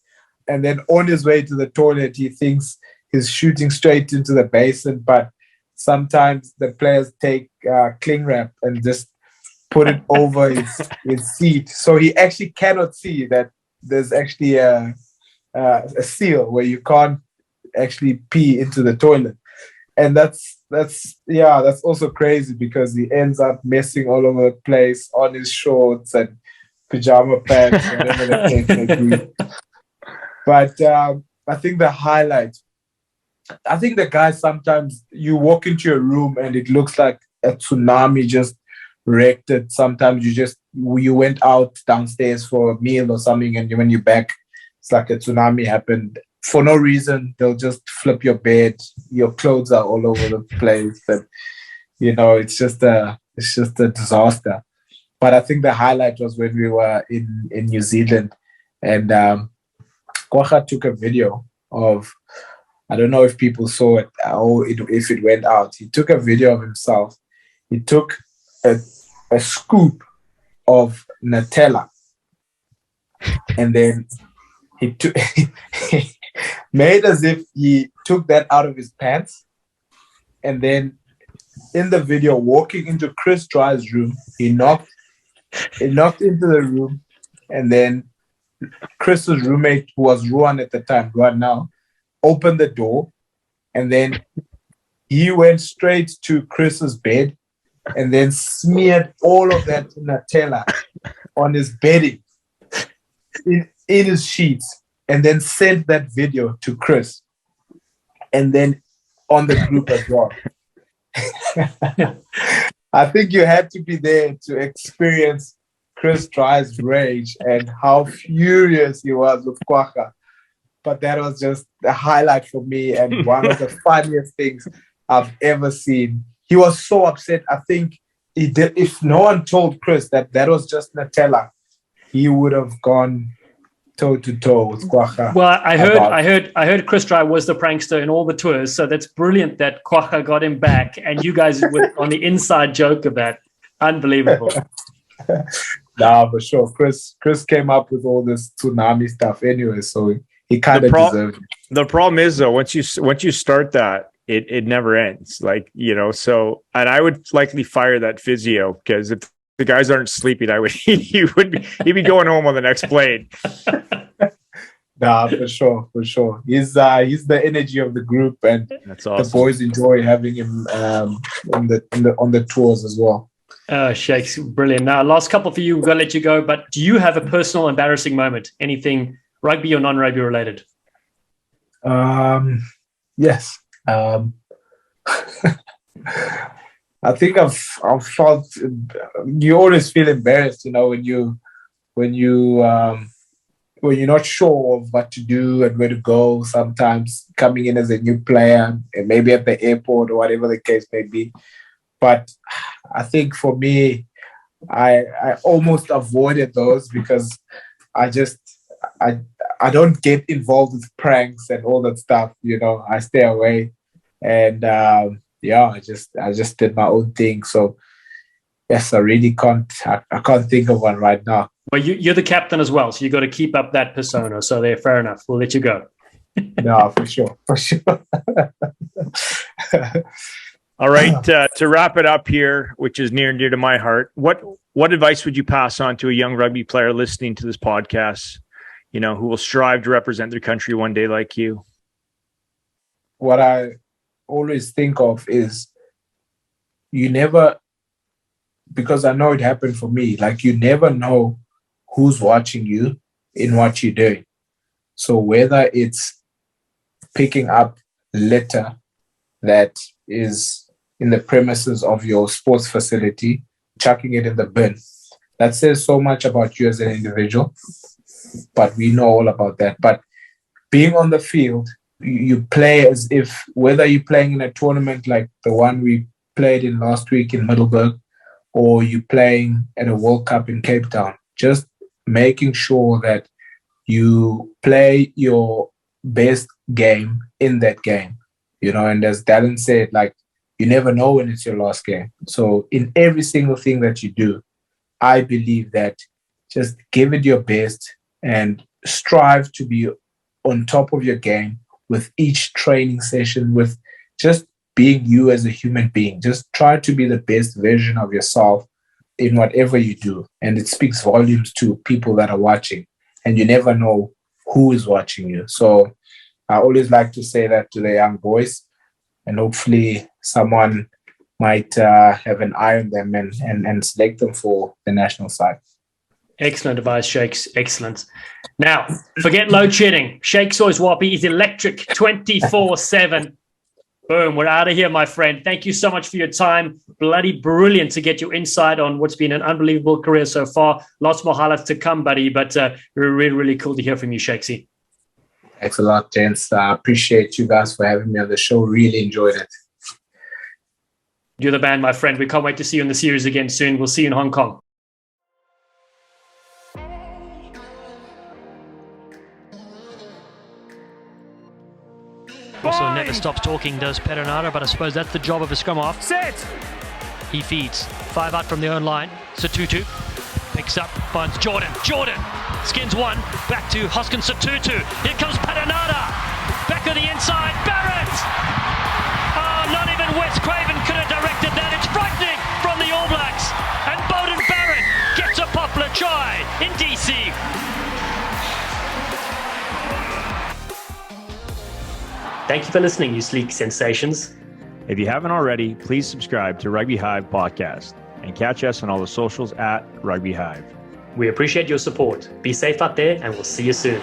S2: And then on his way to the toilet, he thinks he's shooting straight into the basin, but sometimes the players take cling wrap and just put it over his seat. So he actually cannot see that there's actually a seal where you can't actually pee into the toilet. And that's also crazy because he ends up messing all over the place on his shorts and pajama pants, whatever the case may be. But I think the highlight, I think the guys, sometimes you walk into your room and it looks like a tsunami just wrecked it. Sometimes you went out downstairs for a meal or something, and when you're back, it's like a tsunami happened. For no reason, they'll just flip your bed. Your clothes are all over the place. And, it's just a It's just a disaster. But I think the highlight was when we were in New Zealand, and Kwagga took a video of, I don't know if people saw it or if it went out. He took a video of himself. He took a scoop of Nutella, and then he made as if he took that out of his pants, and then in the video, walking into Chris Dry's room, he knocked into the room, and then Chris's roommate, who was Ruan at the time, Ruan now, opened the door, and then he went straight to Chris's bed and then smeared all of that Nutella on his bedding in his sheets, and then sent that video to Chris, and then on the group as well. I think you had to be there to experience Chris Dry's rage and how furious he was with Kwagga. But that was just the highlight for me and one of the funniest things I've ever seen. He was so upset. I think he did. If no one told Chris that was just Nutella, he would have gone toe to toe with Kwagga.
S3: Well, I heard Chris Dry was the prankster in all the tours, so that's brilliant that Kwagga got him back, and you guys were on the inside joke of that. Unbelievable.
S2: Nah, for sure. Chris came up with all this tsunami stuff anyway, so he kind of deserved it.
S4: The problem is though, once you start that, it never ends. Like, you know, so, and I would likely fire that physio, because if the guys aren't sleeping, he'd be going home on the next plane.
S2: Nah, for sure. He's the energy of the group, and
S4: that's awesome.
S2: The boys enjoy having him on the tours as well.
S3: Shakes, brilliant. Now, last couple for you, we're going to let you go, but do you have a personal embarrassing moment? Anything rugby or non-rugby related?
S2: Yes. I think I've felt, you always feel embarrassed, you know, when you're not sure of what to do and where to go, sometimes coming in as a new player, and maybe at the airport or whatever the case may be. But I think for me, I almost avoided those because I don't get involved with pranks and all that stuff, you know. I stay away, and I just did my own thing. So yes, I really can't think of one right now.
S3: Well, you're the captain as well, so you got to keep up that persona. So there, fair enough. We'll let you go.
S2: No, for sure.
S4: All right, to wrap it up here, which is near and dear to my heart, what advice would you pass on to a young rugby player listening to this podcast, you know, who will strive to represent their country one day like you?
S2: What I always think of is, you never, because I know it happened for me, like, you never know who's watching you in what you're doing. So whether it's picking up litter that is in the premises of your sports facility, chucking it in the bin, that says so much about you as an individual, but we know all about that. But being on the field, you play as if, whether you're playing in a tournament like the one we played in last week in Middelburg, or you're playing at a World Cup in Cape Town, just making sure that you play your best game in that game, you know. And as Dallen said, like, you never know when it's your last game. So in every single thing that you do, I believe that just give it your best and strive to be on top of your game with each training session, with just being you as a human being. Just try to be the best version of yourself in whatever you do. And it speaks volumes to people that are watching. And you never know who is watching you. So I always like to say that to the young boys, and hopefully someone might have an eye on them and select them for the national side.
S3: Excellent advice, Shakes. Excellent. Now, forget load shedding. Shake Soyizwapi is electric 24/7. Boom, we're out of here, my friend. Thank you so much for your time. Bloody brilliant to get your insight on what's been an unbelievable career so far. Lots more highlights to come, buddy, but really, really cool to hear from you, Shakesy.
S2: Thanks a lot, gents. I appreciate you guys for having me on the show. Really enjoyed it.
S3: You're the man, my friend. We can't wait to see you in the series again soon. We'll see you in Hong Kong.
S1: Also never stops talking, does Perenara, but I suppose that's the job of a scrum half.
S4: Set.
S1: He feeds. 5 out from the own line. Satutu picks up, finds Jordan. Jordan skins one. Back to Hoskins Satutu. Here comes Perenara. Back of the inside. Barrett! Oh, not even Wes Craven could have directed that. It's frightening from the All Blacks. And Bowden Barrett gets a popular try in DC.
S3: Thank you for listening, you sleek sensations.
S4: If you haven't already, please subscribe to Rugby Hive Podcast and catch us on all the socials at Rugby Hive.
S3: We appreciate your support. Be safe out there, and we'll see you soon.